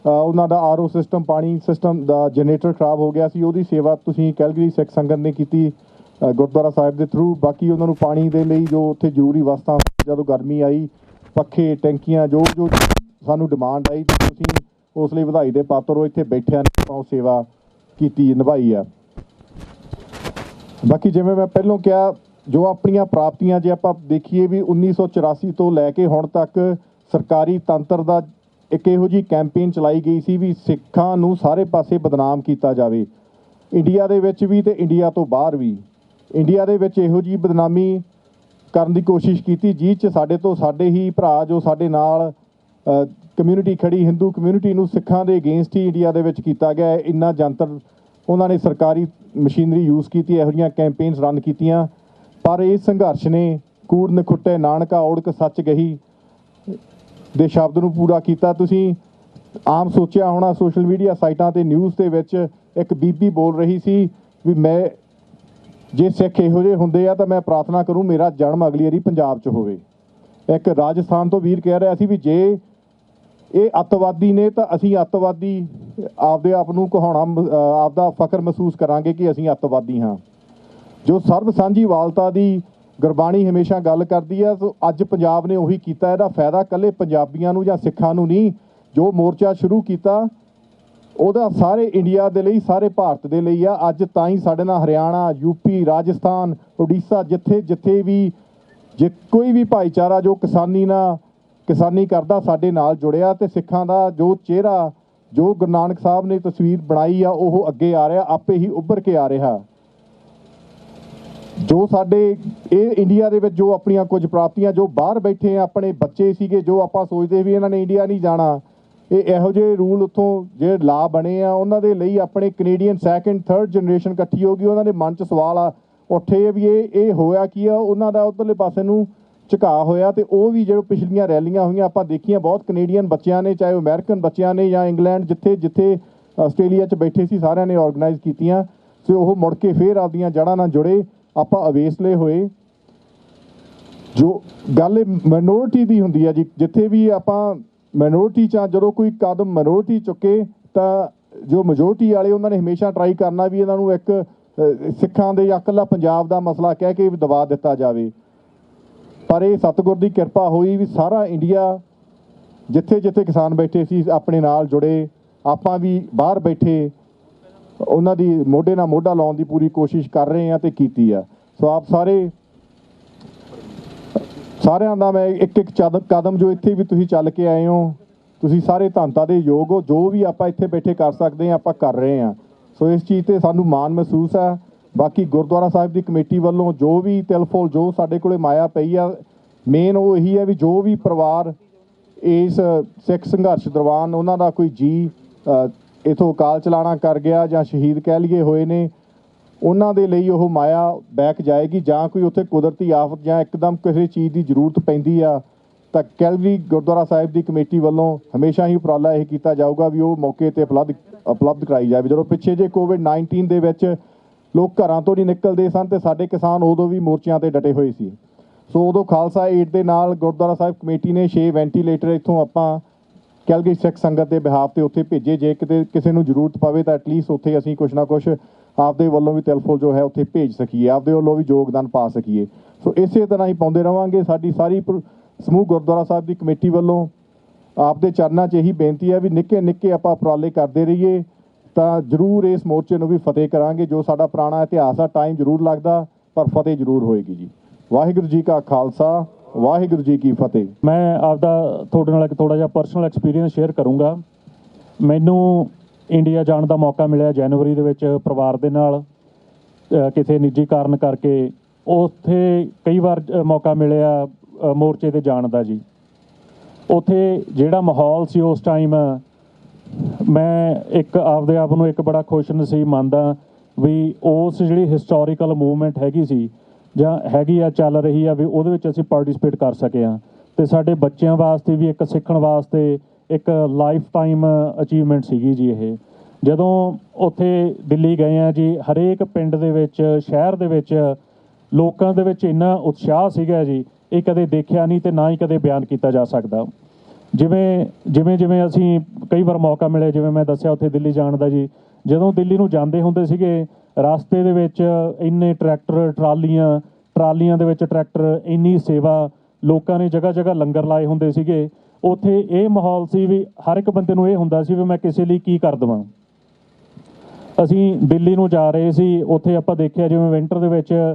ਉਹਨਾਂ ਦਾ RO ਸਿਸਟਮ, ਪਾਣੀ ਸਿਸਟਮ ਦਾ ਜਨਰੇਟਰ ਖਰਾਬ ਹੋ ਗਿਆ ਸੀ, ਉਹਦੀ ਸੇਵਾ ਤੁਸੀਂ ਕੈਲਗਰੀ ਸਿੱਖ ਸੰਗਤ ਨੇ ਕੀਤੀ ਗੁਰਦੁਆਰਾ ਸਾਹਿਬ ਦੇ ਥਰੂ। ਬਾਕੀ ਉਹਨਾਂ ਨੂੰ ਪਾਣੀ ਦੇ ਲਈ ਜੋ ਉੱਥੇ ਜ਼ਰੂਰੀ ਵਸਤਾਂ, ਜਦੋਂ ਗਰਮੀ ਆਈ, ਪੱਖੇ, ਟੈਂਕੀਆਂ, ਜੋ ਜੋ ਸਾਨੂੰ ਡਿਮਾਂਡ ਆਈ, ਤੁਸੀਂ ਉਸ ਲਈ ਵਧਾਈ ਦੇ ਪਾਤਰ ਹੋ। ਇੱਥੇ ਬੈਠਿਆਂ ਨੇ ਆਪਾਂ ਉਹ ਸੇਵਾ ਕੀਤੀ, ਨਿਭਾਈ ਆ। ਬਾਕੀ ਜਿਵੇਂ ਮੈਂ ਪਹਿਲਾਂ ਕਿਹਾ, ਜੋ ਆਪਣੀਆਂ ਪ੍ਰਾਪਤੀਆਂ ਜੇ ਆਪਾਂ ਦੇਖੀਏ ਵੀ 1984 ਤੋਂ ਲੈ ਕੇ ਹੁਣ ਤੱਕ ਸਰਕਾਰੀ ਤੰਤਰ ਦਾ ਇੱਕ ਇਹੋ ਜਿਹੀ ਕੈਂਪੇਨ ਚਲਾਈ ਗਈ ਸੀ ਵੀ ਸਿੱਖਾਂ ਨੂੰ ਸਾਰੇ ਪਾਸੇ ਬਦਨਾਮ ਕੀਤਾ ਜਾਵੇ, ਇੰਡੀਆ ਦੇ ਵਿੱਚ ਵੀ ਤੇ ਇੰਡੀਆ ਤੋਂ ਬਾਹਰ ਵੀ। ਇੰਡੀਆ ਦੇ ਵਿੱਚ ਇਹੋ ਜਿਹੀ ਬਦਨਾਮੀ ਕਰਨ ਦੀ ਕੋਸ਼ਿਸ਼ ਕੀਤੀ ਜਿਸ 'ਚ ਸਾਡੇ ਹੀ ਭਰਾ ਜੋ ਸਾਡੇ ਨਾਲ ਕਮਿਊਨਿਟੀ ਖੜੀ, ਹਿੰਦੂ ਕਮਿਊਨਿਟੀ ਨੂੰ ਸਿੱਖਾਂ ਦੇ ਅਗੇਂਸਟ ਹੀ ਇੰਡੀਆ ਦੇ ਵਿੱਚ ਕੀਤਾ ਗਿਆ। ਇੰਨਾ ਜੰਤਰ ਉਹਨਾਂ ਨੇ ਸਰਕਾਰੀ ਮਸ਼ੀਨਰੀ ਯੂਜ਼ ਕੀਤੀ, ਇਹੋ ਜਿਹੀਆਂ ਕੈਂਪੇਨਸ ਰਨ ਕੀਤੀਆਂ। ਪਰ ਇਹ ਸੰਘਰਸ਼ ਨੇ ਕੂੜ ਨਖੁੱਟੇ ਨਾਨਕਾ ਓੜਕ ਸੱਚ ਗਹੀ ਦੇ ਸ਼ਬਦ ਨੂੰ ਪੂਰਾ ਕੀਤਾ। ਤੁਸੀਂ ਆਮ ਸੋਚਿਆ ਹੋਣਾ ਸੋਸ਼ਲ ਮੀਡੀਆ ਸਾਈਟਾਂ ਤੇ ਨਿਊਜ਼ ਦੇ ਵਿੱਚ ਇੱਕ ਬੀਬੀ ਬੋਲ ਰਹੀ ਸੀ ਵੀ ਮੈਂ ਜੇ ਸਿੱਖ ਇਹੋ ਜਿਹੇ ਹੁੰਦੇ ਆ ਤਾਂ ਮੈਂ ਪ੍ਰਾਰਥਨਾ ਕਰੂੰ ਮੇਰਾ ਜਨਮ ਅਗਲੀ ਵਾਰੀ ਪੰਜਾਬ 'ਚ ਹੋਵੇ। ਇੱਕ ਰਾਜਸਥਾਨ ਤੋਂ ਵੀਰ ਕਹਿ ਰਿਹਾ ਸੀ ਵੀ ਜੇ ਇਹ ਅੱਤਵਾਦੀ ਨੇ ਤਾਂ ਅਸੀਂ ਅੱਤਵਾਦੀ ਆਪਦੇ ਆਪ ਨੂੰ ਕਹਾਉਣਾ, ਆਪਦਾ ਫਖਰ ਮਹਿਸੂਸ ਕਰਾਂਗੇ ਕਿ ਅਸੀਂ ਅੱਤਵਾਦੀ ਹਾਂ। ਜੋ ਸਰਬ ਸਾਂਝੀਵਾਲਤਾ ਦੀ ਗੁਰਬਾਣੀ ਹਮੇਸ਼ਾ ਗੱਲ ਕਰਦੀ ਹੈ, ਸੋ ਅੱਜ ਪੰਜਾਬ ਨੇ ਉਹੀ ਕੀਤਾ। ਇਹਦਾ ਫਾਇਦਾ ਇਕੱਲੇ ਪੰਜਾਬੀਆਂ ਨੂੰ ਜਾਂ ਸਿੱਖਾਂ ਨੂੰ ਨਹੀਂ, ਜੋ ਮੋਰਚਾ ਸ਼ੁਰੂ ਕੀਤਾ ਉਹਦਾ ਸਾਰੇ ਇੰਡੀਆ ਦੇ ਲਈ, ਸਾਰੇ ਭਾਰਤ ਦੇ ਲਈ ਆ। ਅੱਜ ਤਾਂ ਹੀ ਸਾਡੇ ਨਾਲ ਹਰਿਆਣਾ, ਯੂਪੀ, ਰਾਜਸਥਾਨ, ਉੜੀਸਾ, ਜਿੱਥੇ ਵੀ ਜੇ ਕੋਈ ਵੀ ਭਾਈਚਾਰਾ ਜੋ ਕਿਸਾਨੀ ਕਰਦਾ ਸਾਡੇ ਨਾਲ ਜੁੜਿਆ, ਤੇ ਸਿੱਖਾਂ ਦਾ ਜੋ ਚਿਹਰਾ, ਜੋ ਗੁਰੂ ਨਾਨਕ ਸਾਹਿਬ ਨੇ ਤਸਵੀਰ ਬਣਾਈ ਆ, ਉਹ ਅੱਗੇ ਆ ਰਿਹਾ, ਆਪੇ ਹੀ ਉੱਭਰ ਕੇ ਆ ਰਿਹਾ। ਜੋ ਸਾਡੇ ਇਹ ਇੰਡੀਆ ਦੇ ਵਿੱਚ ਜੋ ਆਪਣੀਆਂ ਕੁਝ ਪ੍ਰਾਪਤੀਆਂ, ਜੋ ਬਾਹਰ ਬੈਠੇ ਆਪਣੇ ਬੱਚੇ ਸੀਗੇ, ਜੋ ਆਪਾਂ ਸੋਚਦੇ ਵੀ ਇਹਨਾਂ ਨੇ ਇੰਡੀਆ ਨਹੀਂ ਜਾਣਾ, ਇਹ ਇਹੋ ਜਿਹੇ ਰੂਲ ਉੱਥੋਂ ਜਿਹੜੇ ਲਾ ਬਣੇ ਆ ਉਹਨਾਂ ਦੇ ਲਈ ਆਪਣੇ ਕੈਨੇਡੀਅਨ ਸੈਕੰਡ ਥਰਡ ਜਨਰੇਸ਼ਨ ਇਕੱਠੀ ਹੋ ਗਈ। ਉਹਨਾਂ ਦੇ ਮਨ 'ਚ ਸਵਾਲ ਉੱਠੇ ਵੀ ਇਹ ਹੋਇਆ ਕੀ ਆ, ਉਹਨਾਂ ਦਾ ਉੱਧਰਲੇ ਪਾਸੇ ਨੂੰ ਝੁਕਾ ਹੋਇਆ। ਤੇ ਉਹ ਵੀ ਜਿਹੜੇ ਪਿਛਲੀਆਂ ਰੈਲੀਆਂ ਹੋਈਆਂ ਆਪਾਂ ਦੇਖੀਆਂ, ਬਹੁਤ ਕੈਨੇਡੀਅਨ ਬੱਚਿਆਂ ਨੇ, ਚਾਹੇ ਉਹ ਅਮਰੀਕਨ ਬੱਚਿਆਂ ਨੇ ਜਾਂ ਇੰਗਲੈਂਡ, ਜਿੱਥੇ ਆਸਟ੍ਰੇਲੀਆ 'ਚ ਬੈਠੇ ਸੀ, ਸਾਰਿਆਂ ਨੇ ਆਰਗੇਨਾਈਜ਼ ਕੀਤੀਆਂ। ਸੋ ਉਹ ਮੁੜ ਕੇ ਫੇਰ ਆਪਦੀਆਂ ਜੜ੍ਹਾਂ ਨਾਲ ਜੁੜੇ, ਆਪਾਂ ਅਵੇਸਲੇ ਹੋਏ। ਜੋ ਗੱਲ ਮਾਈਨੋਰਿਟੀ ਦੀ ਹੁੰਦੀ ਹੈ ਜੀ, ਜਿੱਥੇ ਵੀ ਆਪਾਂ ਮਾਈਨੋਰਿਟੀ 'ਚ ਜਦੋਂ ਕੋਈ ਕਦਮ ਮਾਈਨੋਰਿਟੀ ਚੁੱਕੇ ਤਾਂ ਜੋ ਮੈਜੋਰਟੀ ਵਾਲੇ ਉਹਨਾਂ ਨੇ ਹਮੇਸ਼ਾ ਟਰਾਈ ਕਰਨਾ ਵੀ ਇਹਨਾਂ ਨੂੰ ਇੱਕ ਸਿੱਖਾਂ ਦੇ ਜਾਂ ਇਕੱਲਾ ਪੰਜਾਬ ਦਾ ਮਸਲਾ ਕਹਿ ਕੇ ਦਬਾ ਦਿੱਤਾ ਜਾਵੇ। ਪਰ ਇਹ ਸਤਿਗੁਰ ਦੀ ਕਿਰਪਾ ਹੋਈ ਵੀ ਸਾਰਾ ਇੰਡੀਆ, ਜਿੱਥੇ ਕਿਸਾਨ ਬੈਠੇ ਸੀ, ਆਪਣੇ ਨਾਲ ਜੁੜੇ। ਆਪਾਂ ਵੀ ਬਾਹਰ ਬੈਠੇ ਉਹਨਾਂ ਦੀ ਮੋਢੇ ਨਾਲ ਮੋਢਾ ਲਾਉਣ ਦੀ ਪੂਰੀ ਕੋਸ਼ਿਸ਼ ਕਰ ਰਹੇ ਹਾਂ ਤੇ ਕੀਤੀ ਆ। ਸੋ ਆਪ ਸਾਰੇ ਸਾਰਿਆਂ ਦਾ ਮੈਂ ਇੱਕ ਇੱਕ ਕਦਮ ਜੋ ਇੱਥੇ ਵੀ ਤੁਸੀਂ ਚੱਲ ਕੇ ਆਏ ਹੋ, ਤੁਸੀਂ ਸਾਰੇ ਧੰਨਤਾ ਦੇ ਯੋਗ ਹੋ। ਜੋ ਵੀ ਆਪਾਂ ਇੱਥੇ ਬੈਠੇ ਕਰ ਸਕਦੇ ਹਾਂ ਆਪਾਂ ਕਰ ਰਹੇ ਹਾਂ। ਸੋ ਇਸ ਚੀਜ਼ ਤੇ ਸਾਨੂੰ ਮਾਣ ਮਹਿਸੂਸ ਹੈ। ਬਾਕੀ ਗੁਰਦੁਆਰਾ ਸਾਹਿਬ ਦੀ ਕਮੇਟੀ ਵੱਲੋਂ ਜੋ ਵੀ ਤਿਲ ਫੁੱਲ ਜੋ ਸਾਡੇ ਕੋਲੇ ਮਾਇਆ ਪਈ ਆ, ਮੇਨ ਉਹ ਇਹੀ ਹੈ ਵੀ ਜੋ ਵੀ ਪਰਿਵਾਰ ਇਸ ਸਿੱਖ ਸੰਘਰਸ਼ ਦੌਰਾਨ ਉਹਨਾਂ ਦਾ ਕੋਈ ਜੀ ਇਥੋਂ ਅਕਾਲ ਚਲਾਣਾ ਕਰ ਗਿਆ ਜਾਂ ਸ਼ਹੀਦ ਕਹਿ ਲਈਏ ਹੋਏ ਨੇ, ਉਹਨਾਂ ਦੇ ਲਈ ਉਹ ਮਾਇਆ ਬੈਕ ਜਾਏਗੀ। ਜਾਂ ਕੋਈ ਉੱਥੇ ਕੁਦਰਤੀ ਆਫਤ ਜਾਂ ਇੱਕਦਮ ਕਿਸੇ ਚੀਜ਼ ਦੀ ਜ਼ਰੂਰਤ ਪੈਂਦੀ ਆ ਤਾਂ ਕੈਲਗਰੀ ਗੁਰਦੁਆਰਾ ਸਾਹਿਬ ਦੀ ਕਮੇਟੀ ਵੱਲੋਂ ਹਮੇਸ਼ਾ ਹੀ ਉਪਰਾਲਾ ਇਹ ਕੀਤਾ ਜਾਊਗਾ ਵੀ ਉਹ ਮੌਕੇ 'ਤੇ ਉਪਲਬਧ ਕਰਾਈ ਜਾਵੇ। ਜਦੋਂ ਪਿੱਛੇ ਜੇ ਕੋਵਿਡ-19 ਦੇ ਵਿੱਚ ਲੋਕ ਘਰਾਂ ਤੋਂ ਨਹੀਂ ਨਿਕਲਦੇ ਸਨ ਤੇ ਸਾਡੇ ਕਿਸਾਨ ਉਦੋਂ ਵੀ ਮੋਰਚਿਆਂ ਤੇ ਡਟੇ ਹੋਏ ਸੀ। ਸੋ ਉਦੋਂ ਖਾਲਸਾ ਏਡ ਦੇ ਨਾਲ ਗੁਰਦੁਆਰਾ ਸਾਹਿਬ ਕਮੇਟੀ ਨੇ 6 ਵੈਂਟੀਲੇਟਰ ਇੱਥੋਂ ਆਪਾਂ ਕੈਲਗਰੀ ਸਿੱਖ ਸੰਗਤ ਦੇ ਬਿਹਾਫ ਤੇ ਉੱਥੇ ਭੇਜੇ। ਜੇ ਕਿਤੇ ਕਿਸੇ ਨੂੰ ਜ਼ਰੂਰਤ ਪਵੇ ਤਾਂ ਐਟਲੀਸਟ ਉੱਥੇ ਅਸੀਂ ਕੁਛ ਨਾ ਕੁਛ ਆਪਦੇ ਵੱਲੋਂ ਵੀ ਤਿਲਫੁਲ ਜੋ ਹੈ ਉੱਥੇ ਭੇਜ ਸਕੀਏ, ਆਪਦੇ ਵੱਲੋਂ ਵੀ ਯੋਗਦਾਨ ਪਾ ਸਕੀਏ। ਸੋ ਇਸੇ ਤਰ੍ਹਾਂ ਹੀ ਪਾਉਂਦੇ ਰਵਾਂਗੇ। ਸਾਡੀ ਸਾਰੀ ਸਮੂਹ ਗੁਰਦੁਆਰਾ ਸਾਹਿਬ ਦੀ ਕਮੇਟੀ ਵੱਲੋਂ ਆਪਦੇ ਚਰਨਾਂ 'ਚ ਇਹੀ ਬੇਨਤੀ ਹੈ ਵੀ ਨਿੱਕੇ ਨਿੱਕੇ ਆਪਾਂ ਉਪਰਾਲੇ ਕਰਦੇ ਰਹੀਏ ਤਾਂ ਜ਼ਰੂਰ ਇਸ ਮੋਰਚੇ ਨੂੰ ਵੀ ਫਤਿਹ ਕਰਾਂਗੇ। ਜੋ ਸਾਡਾ ਪੁਰਾਣਾ ਇਤਿਹਾਸ ਆ, ਟਾਈਮ ਜ਼ਰੂਰ ਲੱਗਦਾ ਪਰ ਫਤਿਹ ਜ਼ਰੂਰ ਹੋਏਗੀ ਜੀ। ਵਾਹਿਗੁਰੂ ਜੀ ਕਾ ਖਾਲਸਾ, ਵਾਹਿਗੁਰੂ ਜੀ ਕੀ ਫਤਿਹ। ਮੈਂ ਆਪਦਾ ਤੁਹਾਡੇ ਨਾਲ ਇੱਕ ਥੋੜ੍ਹਾ ਜਿਹਾ ਪਰਸਨਲ ਐਕਸਪੀਰੀਅੰਸ ਸ਼ੇਅਰ ਕਰੂੰਗਾ। ਮੈਨੂੰ ਇੰਡੀਆ ਜਾਣ ਦਾ ਮੌਕਾ ਮਿਲਿਆ ਜਨਵਰੀ ਦੇ ਵਿੱਚ ਪਰਿਵਾਰ ਦੇ ਨਾਲ, ਕਿਸੇ ਨਿੱਜੀ ਕਾਰਨ ਕਰਕੇ। ਉੱਥੇ ਕਈ ਵਾਰ ਮੌਕਾ ਮਿਲਿਆ ਮੋਰਚੇ 'ਤੇ ਜਾਣ ਦਾ ਜੀ। ਉੱਥੇ ਜਿਹੜਾ ਮਾਹੌਲ ਸੀ ਉਸ ਟਾਈਮ, ਮੈਂ ਇੱਕ ਆਪਦੇ ਆਪ ਨੂੰ ਇੱਕ ਬੜਾ ਖੁਸ਼ ਨਸੀਬ ਮੰਨਦਾ ਵੀ ਉਸ ਜਿਹੜੀ ਹਿਸਟੋਰੀਕਲ ਮੂਵਮੈਂਟ ਹੈਗੀ ਸੀ ਜਾਂ ਹੈਗੀ ਆ, ਚੱਲ ਰਹੀ ਆ, ਵੀ ਉਹਦੇ ਵਿੱਚ ਅਸੀਂ ਪਾਰਟਿਸਿਪੇਟ ਕਰ ਸਕੇ ਹਾਂ। ਅਤੇ ਸਾਡੇ ਬੱਚਿਆਂ ਵਾਸਤੇ ਵੀ ਇੱਕ ਸਿੱਖਣ ਵਾਸਤੇ ਇੱਕ ਲਾਈਫ ਟਾਈਮ ਅਚੀਵਮੈਂਟ ਸੀਗੀ ਜੀ ਇਹ। ਜਦੋਂ ਉੱਥੇ ਦਿੱਲੀ ਗਏ ਆ ਜੀ, ਹਰੇਕ ਪਿੰਡ ਦੇ ਵਿੱਚ, ਸ਼ਹਿਰ ਦੇ ਵਿੱਚ ਲੋਕਾਂ ਦੇ ਵਿੱਚ ਇੰਨਾ ਉਤਸ਼ਾਹ ਸੀਗਾ ਜੀ, ਇਹ ਕਦੇ ਦੇਖਿਆ ਨਹੀਂ ਅਤੇ ਨਾ ਹੀ ਕਦੇ ਬਿਆਨ ਕੀਤਾ ਜਾ ਸਕਦਾ। ਜਿਵੇਂ ਅਸੀਂ ਕਈ ਵਾਰ ਮੌਕਾ ਮਿਲੇ, ਜਿਵੇਂ ਮੈਂ ਦੱਸਿਆ ਉੱਥੇ ਦਿੱਲੀ ਜਾਣ ਦਾ ਜੀ। ਜਦੋਂ ਦਿੱਲੀ ਨੂੰ ਜਾਂਦੇ ਹੁੰਦੇ ਸੀਗੇ, ਰਸਤੇ ਦੇ ਵਿੱਚ ਇੰਨੇ ਟਰੈਕਟਰ, ਟਰਾਲੀਆਂ ਦੇ ਵਿੱਚ ਟਰੈਕਟਰ, ਇੰਨੀ ਸੇਵਾ, ਲੋਕਾਂ ਨੇ ਜਗ੍ਹਾ ਜਗ੍ਹਾ ਲੰਗਰ ਲਾਏ ਹੁੰਦੇ ਸੀਗੇ। ਉੱਥੇ ਇਹ ਮਾਹੌਲ ਸੀ ਵੀ ਹਰ ਇੱਕ ਬੰਦੇ ਨੂੰ ਇਹ ਹੁੰਦਾ ਸੀ ਵੀ ਮੈਂ ਕਿਸੇ ਲਈ ਕੀ ਕਰ ਦੇਵਾਂ। ਅਸੀਂ ਦਿੱਲੀ ਨੂੰ ਜਾ ਰਹੇ ਸੀ, ਉੱਥੇ ਆਪਾਂ ਦੇਖਿਆ ਜਿਵੇਂ ਵਿੰਟਰ ਦੇ ਵਿੱਚ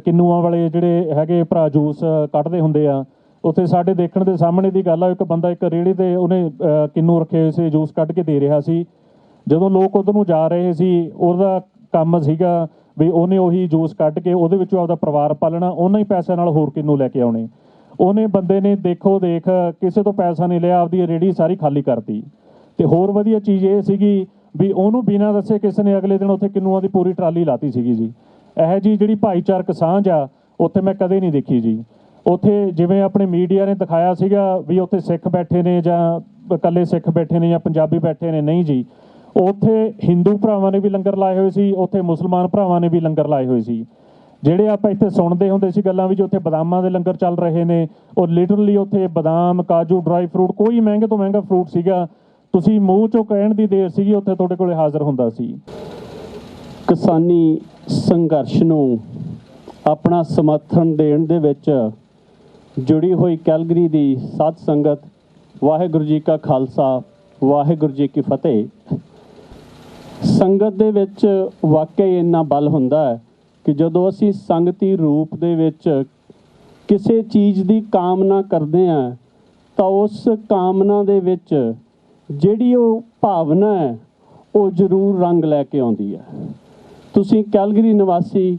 ਕਿੰਨੂਆਂ ਵਾਲੇ ਜਿਹੜੇ ਹੈਗੇ ਭਰਾ ਜੂਸ ਕੱਢਦੇ ਹੁੰਦੇ ਆ, ਉੱਥੇ ਸਾਡੇ ਦੇਖਣ ਦੇ ਸਾਹਮਣੇ ਦੀ ਗੱਲ ਆ, ਇੱਕ ਬੰਦਾ ਇੱਕ ਰੇਹੜੀ 'ਤੇ ਉਹਨੇ ਕਿੰਨੂ ਰੱਖੇ ਹੋਏ ਸੀ, ਜੂਸ ਕੱਢ ਕੇ ਦੇ ਰਿਹਾ ਸੀ। ਜਦੋਂ ਲੋਕ ਉੱਧਰ ਨੂੰ ਜਾ ਰਹੇ ਸੀ, ਉਹਦਾ ਕੰਮ ਸੀਗਾ ਵੀ ਉਹਨੇ ਉਹੀ ਜੂਸ ਕੱਢ ਕੇ ਉਹਦੇ ਵਿੱਚੋਂ ਆਪਦਾ ਪਰਿਵਾਰ ਪਾਲਣਾ, ਉਹਨਾਂ ਹੀ ਪੈਸਿਆਂ ਨਾਲ ਹੋਰ ਕਿੰਨੂ ਲੈ ਕੇ ਆਉਣੇ। ਉਹਨੇ ਬੰਦੇ ਨੇ ਦੇਖੋ ਦੇਖ ਕਿਸੇ ਤੋਂ ਪੈਸਾ ਨਹੀਂ ਲਿਆ, ਆਪਦੀ ਰੇਹੜੀ ਸਾਰੀ ਖਾਲੀ ਕਰਤੀ। ਅਤੇ ਹੋਰ ਵਧੀਆ ਚੀਜ਼ ਇਹ ਸੀਗੀ ਵੀ ਉਹਨੂੰ ਬਿਨਾਂ ਦੱਸੇ ਕਿਸੇ ਨੇ ਅਗਲੇ ਦਿਨ ਉੱਥੇ ਕਿੰਨੂਆਂ ਦੀ ਪੂਰੀ ਟਰਾਲੀ ਲਾਤੀ ਸੀਗੀ ਜੀ। ਇਹੋ ਜਿਹੀ ਜਿਹੜੀ ਭਾਈਚਾਰਕ ਸਾਂਝ ਆ ਉੱਥੇ ਮੈਂ ਕਦੇ ਨਹੀਂ ਦੇਖੀ ਜੀ। ਉੱਥੇ ਜਿਵੇਂ ਆਪਣੇ ਮੀਡੀਆ ਨੇ ਦਿਖਾਇਆ ਸੀਗਾ ਵੀ ਉੱਥੇ ਸਿੱਖ ਬੈਠੇ ਨੇ ਜਾਂ ਇਕੱਲੇ ਸਿੱਖ ਬੈਠੇ ਨੇ ਜਾਂ ਪੰਜਾਬੀ ਬੈਠੇ ਨੇ, ਨਹੀਂ ਜੀ। ਉੱਥੇ ਹਿੰਦੂ ਭਰਾਵਾਂ ਨੇ ਵੀ ਲੰਗਰ ਲਾਏ ਹੋਏ ਸੀ, ਉੱਥੇ ਮੁਸਲਮਾਨ ਭਰਾਵਾਂ ਨੇ ਵੀ ਲੰਗਰ ਲਾਏ ਹੋਏ ਸੀ। ਜਿਹੜੇ ਆਪਾਂ ਇੱਥੇ ਸੁਣਦੇ ਹੁੰਦੇ ਸੀ ਗੱਲਾਂ ਵੀ, ਉੱਥੇ ਬਦਾਮਾਂ ਦੇ ਲੰਗਰ ਚੱਲ ਰਹੇ ਨੇ, ਔਰ ਲਿਟਰਲੀ ਉੱਥੇ ਬਦਾਮ, ਕਾਜੂ, ਡਰਾਈ ਫਰੂਟ, ਕੋਈ ਮਹਿੰਗੇ ਤੋਂ ਮਹਿੰਗਾ ਫਰੂਟ ਸੀਗਾ, ਤੁਸੀਂ ਮੂੰਹ 'ਚੋਂ ਕਹਿਣ ਦੀ ਦੇਰ ਸੀਗੀ, ਉੱਥੇ ਤੁਹਾਡੇ ਕੋਲੇ ਹਾਜ਼ਰ ਹੁੰਦਾ ਸੀ। ਕਿਸਾਨੀ ਸੰਘਰਸ਼ ਨੂੰ ਆਪਣਾ ਸਮਰਥਨ ਦੇਣ ਦੇ ਵਿੱਚ ਜੁੜੀ ਹੋਈ ਕੈਲਗਰੀ ਦੀ ਸਾਧ ਸੰਗਤ, ਵਾਹਿਗੁਰੂ ਜੀ ਕਾ ਖਾਲਸਾ, ਵਾਹਿਗੁਰੂ ਜੀ ਕੀ ਫਤਿਹ। ਸੰਗਤ ਦੇ ਵਿੱਚ ਵਾਕਈ ਇੰਨਾ ਬਲ ਹੁੰਦਾ ਹੈ ਕਿ ਜਦੋਂ ਅਸੀਂ ਸੰਗਤੀ ਰੂਪ ਦੇ ਵਿੱਚ ਕਿਸੇ ਚੀਜ਼ ਦੀ ਕਾਮਨਾ ਕਰਦੇ ਹਾਂ ਤਾਂ ਉਸ ਕਾਮਨਾ ਦੇ ਵਿੱਚ ਜਿਹੜੀ ਉਹ ਭਾਵਨਾ ਹੈ ਉਹ ਜ਼ਰੂਰ ਰੰਗ ਲੈ ਕੇ ਆਉਂਦੀ ਹੈ। ਤੁਸੀਂ ਕੈਲਗਰੀ ਨਿਵਾਸੀ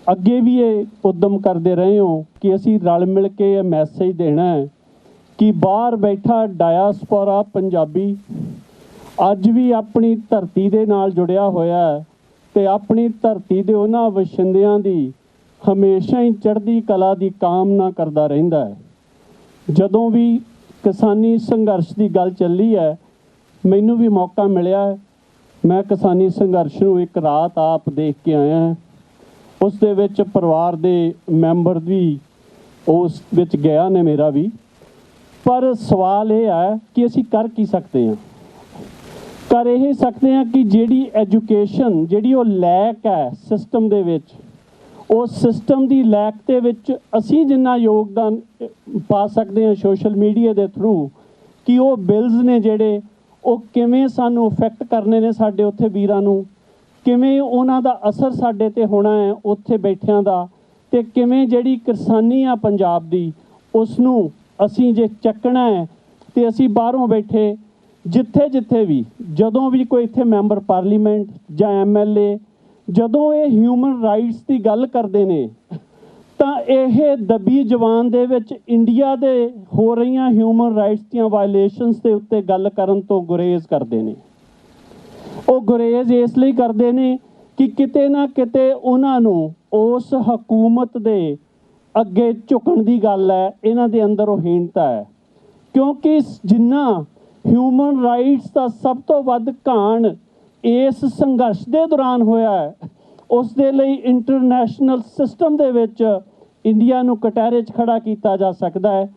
ਅੱਗੇ ਵੀ ਇਹ ਉਦਮ ਕਰਦੇ ਰਹੇ ਹੋ ਕਿ ਅਸੀਂ ਰਲ ਮਿਲ ਕੇ ਇਹ ਮੈਸੇਜ ਦੇਣਾ ਹੈ ਕਿ ਬਾਹਰ ਬੈਠਾ ਡਾਇਸਪੋਰਾ ਪੰਜਾਬੀ ਅੱਜ ਵੀ ਆਪਣੀ ਧਰਤੀ ਦੇ ਨਾਲ ਜੁੜਿਆ ਹੋਇਆ ਹੈ ਅਤੇ ਆਪਣੀ ਧਰਤੀ ਦੇ ਉਹਨਾਂ ਵਸਿੰਦਿਆਂ ਦੀ ਹਮੇਸ਼ਾ ਹੀ ਚੜ੍ਹਦੀ ਕਲਾ ਦੀ ਕਾਮਨਾ ਕਰਦਾ ਰਹਿੰਦਾ ਹੈ। ਜਦੋਂ ਵੀ ਕਿਸਾਨੀ ਸੰਘਰਸ਼ ਦੀ ਗੱਲ ਚੱਲੀ ਹੈ, ਮੈਨੂੰ ਵੀ ਮੌਕਾ ਮਿਲਿਆ ਹੈ। ਮੈਂ ਕਿਸਾਨੀ ਸੰਘਰਸ਼ ਨੂੰ ਇੱਕ ਰਾਤ ਆਪ ਦੇਖ ਕੇ ਆਇਆ। ਉਸ ਦੇ ਵਿੱਚ ਪਰਿਵਾਰ ਦੇ ਮੈਂਬਰ ਵੀ ਉਸ ਵਿੱਚ ਗਿਆ ਨੇ, ਮੇਰਾ ਵੀ। ਪਰ ਸਵਾਲ ਇਹ ਹੈ ਕਿ ਅਸੀਂ ਕਰ ਕੀ ਸਕਦੇ ਹਾਂ? ਕਰ ਇਹ ਸਕਦੇ ਹਾਂ ਕਿ ਜਿਹੜੀ ਐਜੂਕੇਸ਼ਨ, ਜਿਹੜੀ ਉਹ ਲੈਕ ਹੈ ਸਿਸਟਮ ਦੇ ਵਿੱਚ, ਉਸ ਸਿਸਟਮ ਦੀ ਲੈਕ ਦੇ ਵਿੱਚ ਅਸੀਂ ਜਿੰਨਾ ਯੋਗਦਾਨ ਪਾ ਸਕਦੇ ਹਾਂ ਸੋਸ਼ਲ ਮੀਡੀਆ ਦੇ ਥਰੂ, ਕਿ ਉਹ ਬਿਲਜ਼ ਨੇ ਜਿਹੜੇ ਉਹ ਕਿਵੇਂ ਸਾਨੂੰ ਇਫੈਕਟ ਕਰਨੇ ਨੇ ਸਾਡੇ ਉੱਥੇ ਵੀਰਾਂ ਨੂੰ, ਕਿਵੇਂ ਉਹਨਾਂ ਦਾ ਅਸਰ ਸਾਡੇ 'ਤੇ ਹੋਣਾ ਹੈ ਉੱਥੇ ਬੈਠਿਆਂ ਦਾ, ਅਤੇ ਕਿਵੇਂ ਜਿਹੜੀ ਕਿਸਾਨੀ ਆ ਪੰਜਾਬ ਦੀ ਉਸ ਨੂੰ ਅਸੀਂ ਜੇ ਚੱਕਣਾ ਹੈ ਤੇ ਅਸੀਂ ਬਾਹਰੋਂ ਬੈਠੇ ਜਿੱਥੇ ਵੀ ਜਦੋਂ ਵੀ ਕੋਈ ਇੱਥੇ ਮੈਂਬਰ ਪਾਰਲੀਮੈਂਟ ਜਾਂ MLA ਜਦੋਂ ਇਹ ਹਿਊਮਨ ਰਾਈਟਸ ਦੀ ਗੱਲ ਕਰਦੇ ਨੇ ਤਾਂ ਇਹ ਦੱਬੀ ਜ਼ਬਾਨ ਦੇ ਵਿੱਚ ਇੰਡੀਆ ਦੇ ਹੋ ਰਹੀਆਂ ਹਿਊਮਨ ਰਾਈਟਸ ਦੀਆਂ ਵਾਇਲੇਸ਼ਨਸ ਦੇ ਉੱਤੇ ਗੱਲ ਕਰਨ ਤੋਂ ਗੁਰੇਜ਼ ਕਰਦੇ ਨੇ। ਉਹ ਗੁਰੇਜ਼ ਇਸ ਲਈ ਕਰਦੇ ਨੇ ਕਿ ਕਿਤੇ ਨਾ ਕਿਤੇ ਉਹਨਾਂ ਨੂੰ ਉਸ ਹਕੂਮਤ ਦੇ ਅੱਗੇ ਝੁਕਣ ਦੀ ਗੱਲ ਹੈ, ਇਹਨਾਂ ਦੇ ਅੰਦਰ ਉਹ ਹੀਣਤਾ ਹੈ। ਕਿਉਂਕਿ ਜਿੰਨਾ ਹਿਊਮਨ ਰਾਈਟਸ ਦਾ ਸਭ ਤੋਂ ਵੱਧ ਘਾਣ ਇਸ ਸੰਘਰਸ਼ ਦੇ ਦੌਰਾਨ ਹੋਇਆ ਹੈ, ਉਸ ਦੇ ਲਈ ਇੰਟਰਨੈਸ਼ਨਲ ਸਿਸਟਮ ਦੇ ਵਿੱਚ ਇੰਡੀਆ ਨੂੰ ਕਟਹਿਰੇ 'ਚ ਖੜਾ ਕੀਤਾ ਜਾ ਸਕਦਾ ਹੈ,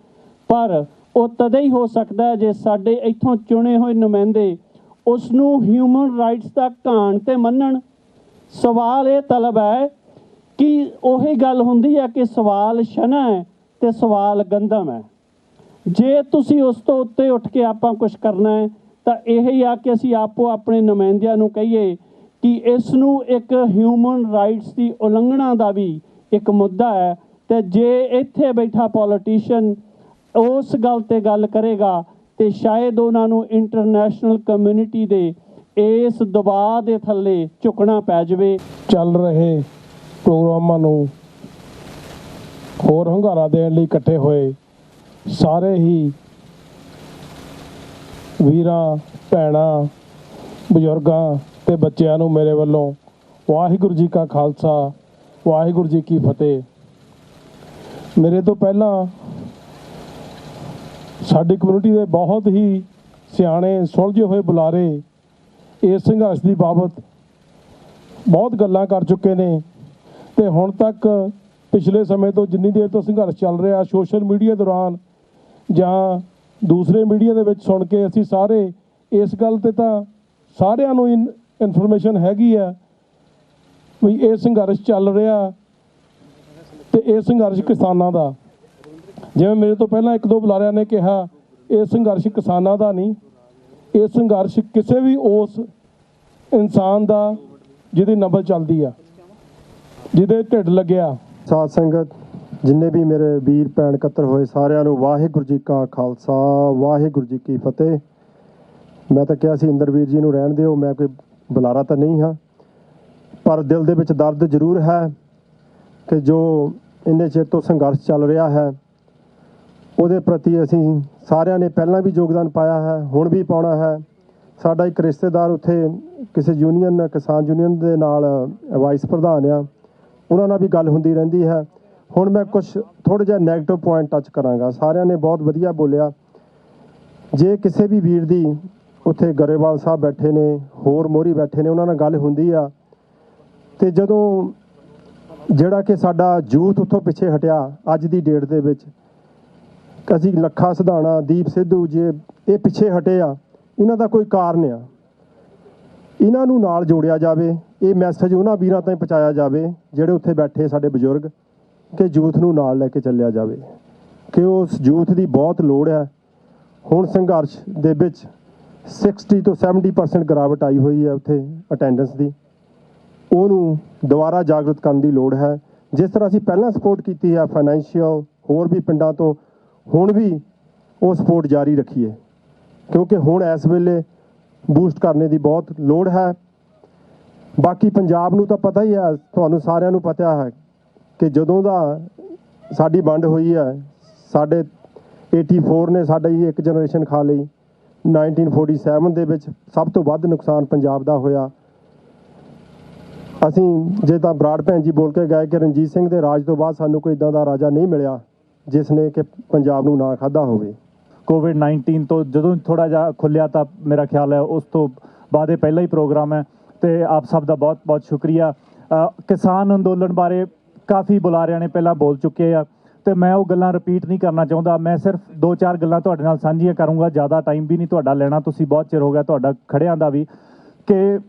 ਪਰ ਉਹ ਤਦ ਹੀ ਹੋ ਸਕਦਾ ਹੈ ਜੇ ਸਾਡੇ ਇੱਥੋਂ ਚੁਣੇ ਹੋਏ ਨੁਮਾਇੰਦੇ ਉਸ ਨੂੰ ਹਿਊਮਨ ਰਾਈਟਸ ਦਾ ਘਾਣ ਤੇ ਮੰਨਣ। ਸਵਾਲ ਇਹ ਤਲਬ ਹੈ ਕਿ ਉਹੀ ਗੱਲ ਹੁੰਦੀ ਹੈ ਕਿ ਸਵਾਲ ਸ਼ਨਾ ਹੈ ਤੇ ਸਵਾਲ ਗੰਦਮ ਹੈ। ਜੇ ਤੁਸੀਂ ਉਸ ਤੋਂ ਉੱਤੇ ਉੱਠ ਕੇ ਆਪਾਂ ਕੁਝ ਕਰਨਾ ਹੈ ਤਾਂ ਇਹ ਹੀ ਆ ਕਿ ਅਸੀਂ ਆਪੋ ਆਪਣੇ ਨੁਮਾਇੰਦਿਆਂ ਨੂੰ ਕਹੀਏ ਕਿ ਇਸ ਨੂੰ ਇੱਕ ਹਿਊਮਨ ਰਾਈਟਸ ਦੀ ਉਲੰਘਣਾ ਦਾ ਵੀ ਇੱਕ ਮੁੱਦਾ ਹੈ ਤੇ ਜੇ ਇੱਥੇ ਬੈਠਾ ਪੋਲੀਟੀਸ਼ੀਅਨ ਉਸ ਗੱਲ ਤੇ ਗੱਲ ਕਰੇਗਾ ਤੇ ਸ਼ਾਇਦ ਉਹਨਾਂ ਨੂੰ ਇੰਟਰਨੈਸ਼ਨਲ ਕਮਿਊਨਿਟੀ ਦੇ ਇਸ ਦਬਾਅ ਦੇ ਥੱਲੇ ਝੁਕਣਾ ਪੈ ਜਾਵੇ। ਚੱਲ ਰਹੇ ਪ੍ਰੋਗਰਾਮਾਂ ਨੂੰ ਹੋਰ ਹੁੰਗਾਰਾ ਦੇਣ ਲਈ ਇਕੱਠੇ ਹੋਏ ਸਾਰੇ ਹੀ ਵੀਰਾਂ ਭੈਣਾਂ ਬਜ਼ੁਰਗਾਂ ਤੇ ਬੱਚਿਆਂ ਨੂੰ ਮੇਰੇ ਵੱਲੋਂ ਵਾਹਿਗੁਰੂ ਜੀ ਕਾ ਖਾਲਸਾ ਵਾਹਿਗੁਰੂ ਜੀ ਕੀ ਫਤਿਹ। ਮੇਰੇ ਤੋਂ ਪਹਿਲਾਂ ਸਾਡੀ ਕਮਿਊਨਿਟੀ ਦੇ ਬਹੁਤ ਹੀ ਸਿਆਣੇ ਸੁਲਝੇ ਹੋਏ ਬੁਲਾਰੇ ਇਸ ਸੰਘਰਸ਼ ਦੀ ਬਾਬਤ ਬਹੁਤ ਗੱਲਾਂ ਕਰ ਚੁੱਕੇ ਨੇ ਤੇ ਹੁਣ ਤੱਕ ਪਿਛਲੇ ਸਮੇਂ ਤੋਂ ਜਿੰਨੀ ਦੇਰ ਤੋਂ ਸੰਘਰਸ਼ ਚੱਲ ਰਿਹਾ ਸੋਸ਼ਲ ਮੀਡੀਆ ਦੌਰਾਨ ਜਾਂ ਦੂਸਰੇ ਮੀਡੀਆ ਦੇ ਵਿੱਚ ਸੁਣ ਕੇ ਅਸੀਂ ਸਾਰੇ ਇਸ ਗੱਲ ਤੇ ਤਾਂ ਸਾਰਿਆਂ ਨੂੰ ਇਨਫੋਰਮੇਸ਼ਨ ਹੈਗੀ ਆ ਵੀ ਇਹ ਸੰਘਰਸ਼ ਚੱਲ ਰਿਹਾ ਤੇ ਇਹ ਸੰਘਰਸ਼ ਕਿਸਾਨਾਂ ਦਾ, ਜਿਵੇਂ ਮੇਰੇ ਤੋਂ ਪਹਿਲਾਂ ਇੱਕ ਦੋ ਬੁਲਾਰਿਆਂ ਨੇ ਕਿਹਾ, ਇਹ ਸੰਘਰਸ਼ ਕਿਸਾਨਾਂ ਦਾ ਨਹੀਂ, ਇਹ ਸੰਘਰਸ਼ ਕਿਸੇ ਵੀ ਉਸ ਇਨਸਾਨ ਦਾ ਜਿਹਦੀ ਨਬਜ਼ ਚੱਲਦੀ ਆ, ਜਿਹਦੇ ਢਿੱਡ ਲੱਗਿਆ। ਸਾਧ ਸੰਗਤ ਜਿੰਨੇ ਵੀ ਮੇਰੇ ਵੀਰ ਭੈਣ ਇਕੱਤਰ ਹੋਏ ਸਾਰਿਆਂ ਨੂੰ ਵਾਹਿਗੁਰੂ ਜੀ ਕਾ ਖਾਲਸਾ ਵਾਹਿਗੁਰੂ ਜੀ ਕੀ ਫਤਿਹ। ਮੈਂ ਤਾਂ ਕਿਹਾ ਸੀ ਇੰਦਰਵੀਰ ਜੀ ਨੂੰ ਰਹਿਣ ਦਿਓ, ਮੈਂ ਕੋਈ ਬੁਲਾਰਾ ਤਾਂ ਨਹੀਂ ਹਾਂ, ਪਰ ਦਿਲ ਦੇ ਵਿੱਚ ਦਰਦ ਜ਼ਰੂਰ ਹੈ ਕਿ ਜੋ ਇੰਨੇ ਚਿਰ ਤੋਂ ਸੰਘਰਸ਼ ਚੱਲ ਰਿਹਾ ਹੈ ਉਹਦੇ ਪ੍ਰਤੀ ਅਸੀਂ ਸਾਰਿਆਂ ਨੇ ਪਹਿਲਾਂ ਵੀ ਯੋਗਦਾਨ ਪਾਇਆ ਹੈ, ਹੁਣ ਵੀ ਪਾਉਣਾ ਹੈ। ਸਾਡਾ ਇੱਕ ਰਿਸ਼ਤੇਦਾਰ ਉੱਥੇ ਕਿਸੇ ਯੂਨੀਅਨ ਕਿਸਾਨ ਯੂਨੀਅਨ ਦੇ ਨਾਲ ਵਾਈਸ ਪ੍ਰਧਾਨ ਆ, ਉਹਨਾਂ ਨਾਲ ਵੀ ਗੱਲ ਹੁੰਦੀ ਰਹਿੰਦੀ ਹੈ। ਹੁਣ ਮੈਂ ਕੁਝ ਥੋੜ੍ਹਾ ਜਿਹਾ ਨੈਗੇਟਿਵ ਪੁਆਇੰਟ ਟੱਚ ਕਰਾਂਗਾ। ਸਾਰਿਆਂ ਨੇ ਬਹੁਤ ਵਧੀਆ ਬੋਲਿਆ। ਜੇ ਕਿਸੇ ਵੀ ਵੀਰ ਦੀ ਉੱਥੇ ਗਰੇਵਾਲ ਸਾਹਿਬ ਬੈਠੇ ਨੇ, ਹੋਰ ਮੋਹਰੀ ਬੈਠੇ ਨੇ, ਉਹਨਾਂ ਨਾਲ ਗੱਲ ਹੁੰਦੀ ਆ ਤੇ ਜਦੋਂ ਜਿਹੜਾ ਕਿ ਸਾਡਾ ਯੂਥ ਉੱਥੋਂ ਪਿੱਛੇ ਹਟਿਆ ਅੱਜ ਦੀ ਡੇਟ ਦੇ ਵਿੱਚ, ਅਸੀਂ ਲੱਖਾ ਸਿਧਾਣਾ, ਦੀਪ ਸਿੱਧੂ, ਜੇ ਇਹ ਪਿੱਛੇ ਹਟੇ ਆ, ਇਹਨਾਂ ਦਾ ਕੋਈ ਕਾਰਨ ਆ। ਇਹਨਾਂ ਨੂੰ ਨਾਲ ਜੋੜਿਆ ਜਾਵੇ, ਇਹ ਮੈਸੇਜ ਉਹਨਾਂ ਵੀਰਾਂ ਤਾਈਂ ਪਹੁੰਚਾਇਆ ਜਾਵੇ ਜਿਹੜੇ ਉੱਥੇ ਬੈਠੇ ਸਾਡੇ ਬਜ਼ੁਰਗ, ਕਿ ਯੂਥ ਨੂੰ ਨਾਲ ਲੈ ਕੇ ਚੱਲਿਆ ਜਾਵੇ ਕਿ ਉਸ ਯੂਥ ਦੀ ਬਹੁਤ ਲੋੜ ਹੈ। ਹੁਣ ਸੰਘਰਸ਼ ਦੇ ਵਿੱਚ 60 ਤੋਂ 70% ਗਿਰਾਵਟ ਆਈ ਹੋਈ ਹੈ ਉੱਥੇ ਅਟੈਂਡੈਂਸ ਦੀ, ਉਹਨੂੰ ਦੁਬਾਰਾ ਜਾਗਰੂਕ ਕਰਨ ਦੀ ਲੋੜ ਹੈ। ਜਿਸ ਤਰ੍ਹਾਂ ਅਸੀਂ ਪਹਿਲਾਂ ਸਪੋਰਟ ਕੀਤੀ ਹੈ ਫਾਈਨੈਂਸ਼ੀਅਲ, ਹੋਰ ਵੀ ਪਿੰਡਾਂ ਤੋਂ, ਹੁਣ ਵੀ ਉਹ ਸਪੋਰਟ ਜਾਰੀ ਰੱਖੀਏ ਕਿਉਂਕਿ ਹੁਣ ਇਸ ਵੇਲੇ ਬੂਸਟ ਕਰਨੇ ਦੀ ਬਹੁਤ ਲੋੜ ਹੈ। ਬਾਕੀ ਪੰਜਾਬ ਨੂੰ ਤਾਂ ਪਤਾ ਹੀ ਹੈ, ਤੁਹਾਨੂੰ ਸਾਰਿਆਂ ਨੂੰ ਪਤਾ ਹੈ ਕਿ ਜਦੋਂ ਦਾ ਸਾਡੀ ਵੰਡ ਹੋਈ ਹੈ, ਸਾਡੇ 84 ਨੇ ਸਾਡੀ ਇੱਕ ਜਨਰੇਸ਼ਨ ਖਾ ਲਈ। 1947 ਦੇ ਵਿੱਚ ਸਭ ਤੋਂ ਵੱਧ ਨੁਕਸਾਨ ਪੰਜਾਬ ਦਾ ਹੋਇਆ। ਅਸੀਂ ਜੇ ਤਾਂ ਬਰਾੜ ਭੈਣ ਜੀ ਬੋਲ ਕੇ ਗਏ ਕਿ ਰਣਜੀਤ ਸਿੰਘ ਦੇ ਰਾਜ ਤੋਂ ਬਾਅਦ ਸਾਨੂੰ ਕੋਈ ਇੱਦਾਂ ਦਾ ਰਾਜਾ ਨਹੀਂ ਮਿਲਿਆ ਜਿਸ ਨੇ ਕਿ ਪੰਜਾਬ ਨੂੰ ਨਾ ਖਾਧਾ ਹੋਵੇ। ਕੋਵਿਡ-19 ਤੋਂ ਜਦੋਂ ਥੋੜ੍ਹਾ ਜਿਹਾ ਖੁੱਲਿਆ ਤਾਂ ਮੇਰਾ ਖਿਆਲ ਹੈ ਉਸ ਤੋਂ ਬਾਅਦ ਇਹ ਪਹਿਲਾ ਹੀ ਪ੍ਰੋਗਰਾਮ ਹੈ ਤੇ ਆਪ ਸਭ ਦਾ ਬਹੁਤ ਬਹੁਤ ਸ਼ੁਕਰੀਆ। ਕਿਸਾਨ ਅੰਦੋਲਨ ਬਾਰੇ ਕਾਫੀ ਬੁਲਾਰਿਆਂ ਨੇ ਪਹਿਲਾਂ ਬੋਲ ਚੁੱਕੇ ਆ ਤੇ ਮੈਂ ਉਹ ਗੱਲਾਂ ਰਿਪੀਟ ਨਹੀਂ ਕਰਨਾ ਚਾਹੁੰਦਾ। ਮੈਂ ਸਿਰਫ 2-4 ਗੱਲਾਂ ਤੁਹਾਡੇ ਨਾਲ ਸਾਂਝੀਆਂ ਕਰੂੰਗਾ, ਜ਼ਿਆਦਾ ਟਾਈਮ ਵੀ ਨਹੀਂ ਤੁਹਾਡਾ ਲੈਣਾ, ਤੁਸੀਂ ਬਹੁਤ ਚਿਰ ਹੋ ਗਿਆ ਤੁਹਾਡਾ ਖੜਿਆਂ ਦਾ ਵੀ, ਕਿ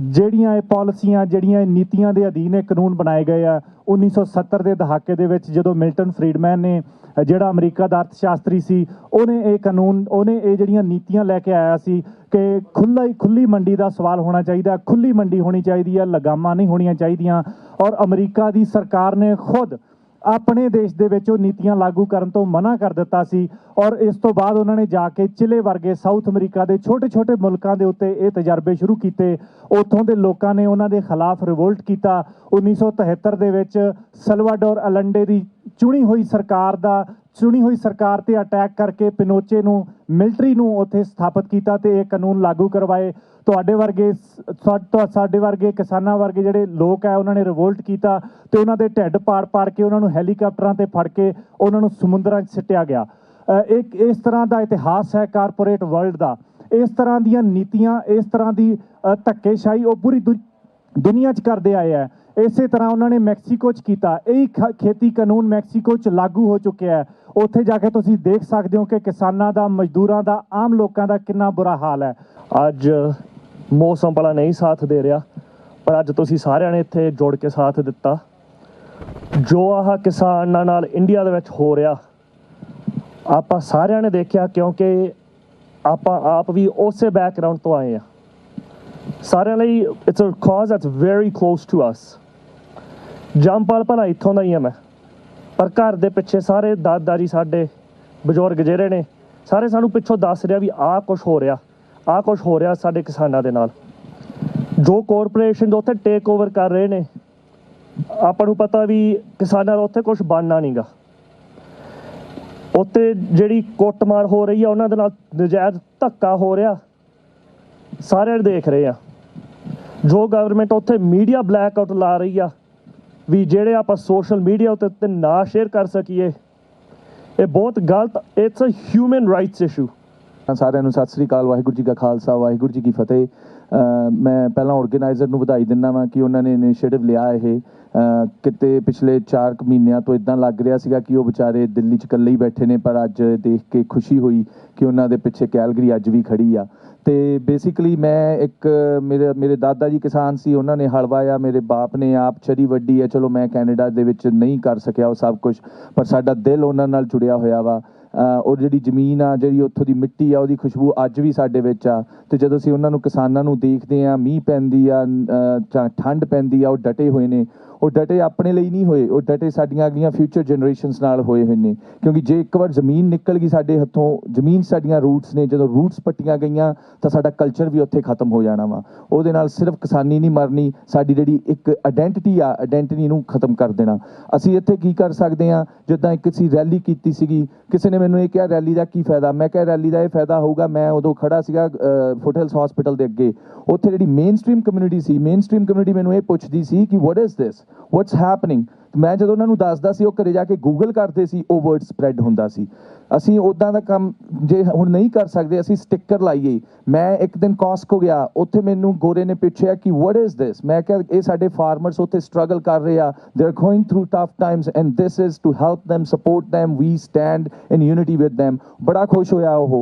ਜਿਹੜੀਆਂ ਇਹ ਪਾਲਿਸੀਆਂ, ਜਿਹੜੀਆਂ ਇਹ ਨੀਤੀਆਂ ਦੇ ਅਧੀਨ ਇਹ ਕਾਨੂੰਨ ਬਣਾਏ ਗਏ ਆ 1970 ਦੇ ਦਹਾਕੇ ਦੇ ਵਿੱਚ, ਜਦੋਂ ਮਿਲਟਨ ਫਰੀਡਮੈਨ ਨੇ, ਜਿਹੜਾ ਅਮਰੀਕਾ ਦਾ ਅਰਥ ਸ਼ਾਸਤਰੀ ਸੀ, ਉਹਨੇ ਇਹ ਕਾਨੂੰਨ, ਉਹਨੇ ਇਹ ਜਿਹੜੀਆਂ ਨੀਤੀਆਂ ਲੈ ਕੇ ਆਇਆ ਸੀ ਕਿ ਖੁੱਲ੍ਹੀ ਮੰਡੀ ਦਾ ਸਵਾਲ ਹੋਣਾ ਚਾਹੀਦਾ, ਖੁੱਲ੍ਹੀ ਮੰਡੀ ਹੋਣੀ ਚਾਹੀਦੀ ਹੈ, ਲਗਾਮਾਂ ਨਹੀਂ ਹੋਣੀਆਂ ਚਾਹੀਦੀਆਂ। ਔਰ ਅਮਰੀਕਾ ਦੀ ਸਰਕਾਰ ਨੇ ਖੁਦ ਆਪਣੇ ਦੇਸ਼ ਦੇ ਵਿੱਚ ਉਹ ਨੀਤੀਆਂ ਲਾਗੂ ਕਰਨ ਤੋਂ ਮਨਾ ਕਰ ਦਿੱਤਾ ਸੀ ਔਰ ਇਸ ਤੋਂ ਬਾਅਦ ਉਹਨਾਂ ਨੇ ਜਾ ਕੇ ਚਿਲੇ ਵਰਗੇ ਸਾਊਥ ਅਮਰੀਕਾ ਦੇ ਛੋਟੇ-ਛੋਟੇ ਮੁਲਕਾਂ ਦੇ ਉੱਤੇ ਇਹ ਤਜਰਬੇ ਸ਼ੁਰੂ ਕੀਤੇ। ਉੱਥੋਂ ਦੇ ਲੋਕਾਂ ਨੇ ਉਹਨਾਂ ਦੇ ਖਿਲਾਫ ਰਿਵੋਲਟ ਕੀਤਾ। 1973 ਦੇ ਵਿੱਚ ਸਲਵਾਡੋਰ ਅਲੰਡੇ ਦੀ ਚੁਣੀ ਹੋਈ ਸਰਕਾਰ ਤੇ ਅਟੈਕ ਕਰਕੇ ਪਿਨੋਚੇ ਨੂੰ ਮਿਲਟਰੀ ਨੂੰ ਉੱਥੇ ਸਥਾਪਿਤ ਕੀਤਾ ਤੇ ਇਹ ਕਾਨੂੰਨ ਲਾਗੂ ਕਰਵਾਏ। ਤੁਹਾਡੇ ਵਰਗੇ ਸਾਡੇ ਵਰਗੇ ਕਿਸਾਨਾਂ ਵਰਗੇ ਜਿਹੜੇ ਲੋਕ ਹੈ ਉਹਨਾਂ ਨੇ ਰਿਵੋਲਟ ਕੀਤਾ ਤੇ ਉਹਨਾਂ ਦੇ ਢਿੱਡ ਪਾੜ ਕੇ ਉਹਨਾਂ ਨੂੰ ਹੈਲੀਕਾਪਟਰਾਂ ਤੇ ਫੜ ਕੇ ਉਹਨਾਂ ਨੂੰ ਸਮੁੰਦਰਾਂ 'ਚ ਸਿੱਟਿਆ ਗਿਆ। ਇੱਕ ਇਸ ਤਰ੍ਹਾਂ ਦਾ ਇਤਿਹਾਸ ਹੈ ਕਾਰਪੋਰੇਟ ਵਰਲਡ ਦਾ। ਇਸ ਤਰ੍ਹਾਂ ਦੀਆਂ ਨੀਤੀਆਂ, ਇਸ ਤਰ੍ਹਾਂ ਦੀ ਧੱਕੇਸ਼ਾਹੀ ਉਹ ਪੂਰੀ ਦੁਨੀਆ 'ਚ ਕਰਦੇ ਆਏ ਹੈ। ਇਸੇ ਤਰ੍ਹਾਂ ਉਹਨਾਂ ਨੇ ਮੈਕਸੀਕੋ 'ਚ ਕੀਤਾ। ਇਹੀ ਖੇਤੀ ਕਾਨੂੰਨ ਮੈਕਸੀਕੋ 'ਚ ਲਾਗੂ ਹੋ ਚੁੱਕਿਆ ਹੈ। ਉੱਥੇ ਜਾ ਕੇ ਤੁਸੀਂ ਦੇਖ ਸਕਦੇ ਹੋ ਕਿ ਕਿਸਾਨਾਂ ਦਾ, ਮਜ਼ਦੂਰਾਂ ਦਾ, ਆਮ ਲੋਕਾਂ ਦਾ ਕਿੰਨਾ ਬੁਰਾ ਹਾਲ ਹੈ। ਅੱਜ ਮੌਸਮ ਭਲਾ ਨਹੀਂ ਸਾਥ ਦੇ ਰਿਹਾ, ਪਰ ਅੱਜ ਤੁਸੀਂ ਸਾਰਿਆਂ ਨੇ ਇੱਥੇ ਜੁੜ ਕੇ ਸਾਥ ਦਿੱਤਾ। ਜੋ ਆਹ ਕਿਸਾਨਾਂ ਨਾਲ ਇੰਡੀਆ ਦੇ ਵਿੱਚ ਹੋ ਰਿਹਾ ਆਪਾਂ ਸਾਰਿਆਂ ਨੇ ਦੇਖਿਆ, ਕਿਉਂਕਿ ਆਪਾਂ ਆਪ ਵੀ ਉਸੇ ਬੈਕਗਰਾਊਂਡ ਤੋਂ ਆਏ ਆ। ਸਾਰਿਆਂ ਲਈ it's a cause that's very close to us. ਜੰਮਪਲ ਭਲਾ ਇੱਥੋਂ ਦਾ ਹੀ ਆ ਮੈਂ, ਪਰ ਘਰ ਦੇ ਪਿੱਛੇ ਸਾਰੇ ਦਾਦਾ ਜੀ ਸਾਡੇ ਬਜ਼ੁਰਗ ਜਿਹੜੇ ਨੇ ਸਾਰੇ ਸਾਨੂੰ ਪਿੱਛੋਂ ਦੱਸ ਰਿਹਾ ਵੀ ਆਹ ਕੁਛ ਹੋ ਰਿਹਾ ਸਾਡੇ ਕਿਸਾਨਾਂ ਦੇ ਨਾਲ। ਜੋ ਕਾਰਪੋਰੇਸ਼ਨ ਉੱਥੇ ਟੇਕ ਓਵਰ ਕਰ ਰਹੇ ਨੇ, ਆਪਾਂ ਨੂੰ ਪਤਾ ਵੀ ਕਿਸਾਨਾਂ ਦਾ ਉੱਥੇ ਕੁਛ ਬਣਨਾ ਨਹੀਂਗਾ। ਉੱਥੇ ਜਿਹੜੀ ਕੁੱਟਮਾਰ ਹੋ ਰਹੀ ਆ, ਉਹਨਾਂ ਦੇ ਨਾਲ ਨਜਾਇਜ਼ ਧੱਕਾ ਹੋ ਰਿਹਾ, ਸਾਰੇ ਦੇਖ ਰਹੇ ਆ। ਜੋ ਗਵਰਨਮੈਂਟ ਉੱਥੇ ਮੀਡੀਆ ਬਲੈਕ ਆਊਟ ਲਾ ਰਹੀ ਆ ਵੀ ਜਿਹੜੇ ਆਪਾਂ ਸੋਸ਼ਲ ਮੀਡੀਆ ਉੱਤੇ ਨਾ ਸ਼ੇਅਰ ਕਰ ਸਕੀਏ, ਇਹ ਬਹੁਤ ਗਲਤ। It's a human rights issue. ਸਾਰਿਆਂ ਨੂੰ ਸਤਿ ਸ੍ਰੀ ਅਕਾਲ। ਵਾਹਿਗੁਰੂ ਜੀ ਕਾ ਖਾਲਸਾ, ਵਾਹਿਗੁਰੂ ਜੀ ਕੀ ਫਤਿਹ। ਮੈਂ ਪਹਿਲਾਂ ਆਰਗੇਨਾਈਜ਼ਰ ਨੂੰ ਵਧਾਈ ਦਿੰਦਾ ਵਾਂ ਕਿ ਉਹਨਾਂ ਨੇ ਇਨੀਸ਼ੀਏਟਿਵ ਲਿਆ। ਇਹ ਕਿਤੇ ਪਿਛਲੇ 4 ਮਹੀਨਿਆਂ ਤੋਂ ਇਦਾਂ ਲੱਗ ਰਿਹਾ ਸੀਗਾ ਕਿ ਉਹ ਵਿਚਾਰੇ ਦਿੱਲੀ 'ਚ ਇਕੱਲੇ ਹੀ ਬੈਠੇ ਨੇ, ਪਰ ਅੱਜ ਦੇਖ ਕੇ ਖੁਸ਼ੀ ਹੋਈ ਕਿ ਉਹਨਾਂ ਦੇ ਪਿੱਛੇ ਕੈਲਗਰੀ ਅੱਜ ਵੀ ਖੜੀ ਆ। ਤੇ ਬੇਸਿਕਲੀ ਮੈਂ ਇੱਕ ਮੇਰੇ ਦਾਦਾ ਜੀ ਕਿਸਾਨ ਸੀ, ਉਹਨਾਂ ਨੇ ਹਲ ਵਾਹਿਆ। ਮੇਰੇ ਬਾਪ ਨੇ ਆਪ ਚਰੀ ਵੱਡੀ ਹੈ। ਚਲੋ ਮੈਂ ਕੈਨੇਡਾ ਦੇ ਵਿੱਚ ਨਹੀਂ ਕਰ ਸਕਿਆ ਉਹ ਸਭ ਕੁਝ, ਪਰ ਸਾਡਾ ਦਿਲ ਉਹਨਾਂ ਨਾਲ ਜੁੜਿਆ ਹੋਇਆ ਵਾ। ਔਰ ਜਿਹੜੀ ਜ਼ਮੀਨ ਆ, ਜਿਹੜੀ ਉੱਥੋਂ ਦੀ ਮਿੱਟੀ ਆ, ਉਹਦੀ ਖੁਸ਼ਬੂ ਅੱਜ ਵੀ ਸਾਡੇ ਵਿੱਚ ਆ। ਅਤੇ ਜਦੋਂ ਅਸੀਂ ਉਹਨਾਂ ਨੂੰ ਕਿਸਾਨਾਂ ਨੂੰ ਦੇਖਦੇ ਹਾਂ, ਮੀਂਹ ਪੈਂਦੀ ਆ ਜਾਂ ਠੰਡ ਪੈਂਦੀ ਆ, ਉਹ ਡਟੇ ਹੋਏ ਨੇ। ਉਹ ਡਟੇ ਆਪਣੇ ਲਈ ਨਹੀਂ ਹੋਏ, ਉਹ ਡਟੇ ਸਾਡੀਆਂ ਅਗਲੀਆਂ ਫਿਊਚਰ ਜਨਰੇਸ਼ਨਸ ਨਾਲ ਹੋਏ ਹੋਏ ਨੇ। ਕਿਉਂਕਿ ਜੇ ਇੱਕ ਵਾਰ ਜ਼ਮੀਨ ਨਿਕਲ ਗਈ ਸਾਡੇ ਹੱਥੋਂ, ਜ਼ਮੀਨ ਸਾਡੀਆਂ ਰੂਟਸ ਨੇ, ਜਦੋਂ ਰੂਟਸ ਪੱਟੀਆਂ ਗਈਆਂ ਤਾਂ ਸਾਡਾ ਕਲਚਰ ਵੀ ਉੱਥੇ ਖਤਮ ਹੋ ਜਾਣਾ ਵਾ। ਉਹਦੇ ਨਾਲ ਸਿਰਫ ਕਿਸਾਨੀ ਨਹੀਂ ਮਰਨੀ, ਸਾਡੀ ਜਿਹੜੀ ਇੱਕ ਆਇਡੈਂਟੀਟੀ ਆ, ਆਇਡੈਂਟੀਟੀ ਨੂੰ ਖਤਮ ਕਰ ਦੇਣਾ। ਅਸੀਂ ਇੱਥੇ ਕੀ ਕਰ ਸਕਦੇ ਹਾਂ? ਜਿੱਦਾਂ ਇੱਕ ਅਸੀਂ ਰੈਲੀ ਕੀਤੀ ਸੀਗੀ, ਕਿਸੇ ਨੇ ਮੈਨੂੰ ਇਹ ਕਿਹਾ ਰੈਲੀ ਦਾ ਕੀ ਫਾਇਦਾ? ਮੈਂ ਕਿਹਾ ਰੈਲੀ ਦਾ ਇਹ ਫਾਇਦਾ ਹੋਊਗਾ, ਮੈਂ ਉਦੋਂ ਖੜਾ ਸੀਗਾ ਫੁਟਹਿਲਸ ਹਸਪੀਟਲ ਦੇ ਅੱਗੇ। ਉੱਥੇ ਜਿਹੜੀ ਮੇਨ ਸਟ੍ਰੀਮ ਕਮਿਊਨਿਟੀ ਸੀ, ਮੇਨ ਸਟ੍ਰੀਮ ਕਮਿਊਨਿਟੀ ਮੈਨੂੰ ਇਹ ਪੁੱਛਦੀ ਸੀ ਕਿ what is this, what's happening. ਮੈਂ ਜਦੋਂ ਉਹਨਾਂ ਨੂੰ ਦੱਸਦਾ ਸੀ, ਉਹ ਘਰੇ ਜਾ ਕੇ ਗੂਗਲ ਕਰਦੇ ਸੀ, ਉਹ ਵਰਡ ਸਪਰੈਡ ਹੁੰਦਾ ਸੀ। ਅਸੀਂ ਉੱਦਾਂ ਦਾ ਕੰਮ ਜੇ ਹੁਣ ਨਹੀਂ ਕਰ ਸਕਦੇ, ਅਸੀਂ ਸਟਿੱਕਰ ਲਾਈਏ। ਮੈਂ ਇੱਕ ਦਿਨ ਕਾਸਕੋ ਗਿਆ, ਉੱਥੇ ਮੈਨੂੰ ਗੋਰੇ ਨੇ ਪੁੱਛਿਆ ਕਿ ਵਾਟ ਇਜ਼ ਦਿਸ। ਮੈਂ ਕਿਹਾ ਇਹ ਸਾਡੇ ਫਾਰਮਰਸ ਉੱਥੇ ਸਟਰਗਲ ਕਰ ਰਹੇ ਆ, they are going through tough times and this is to help them, support them, we stand in unity with them। ਬੜਾ ਖੁਸ਼ ਹੋਇਆ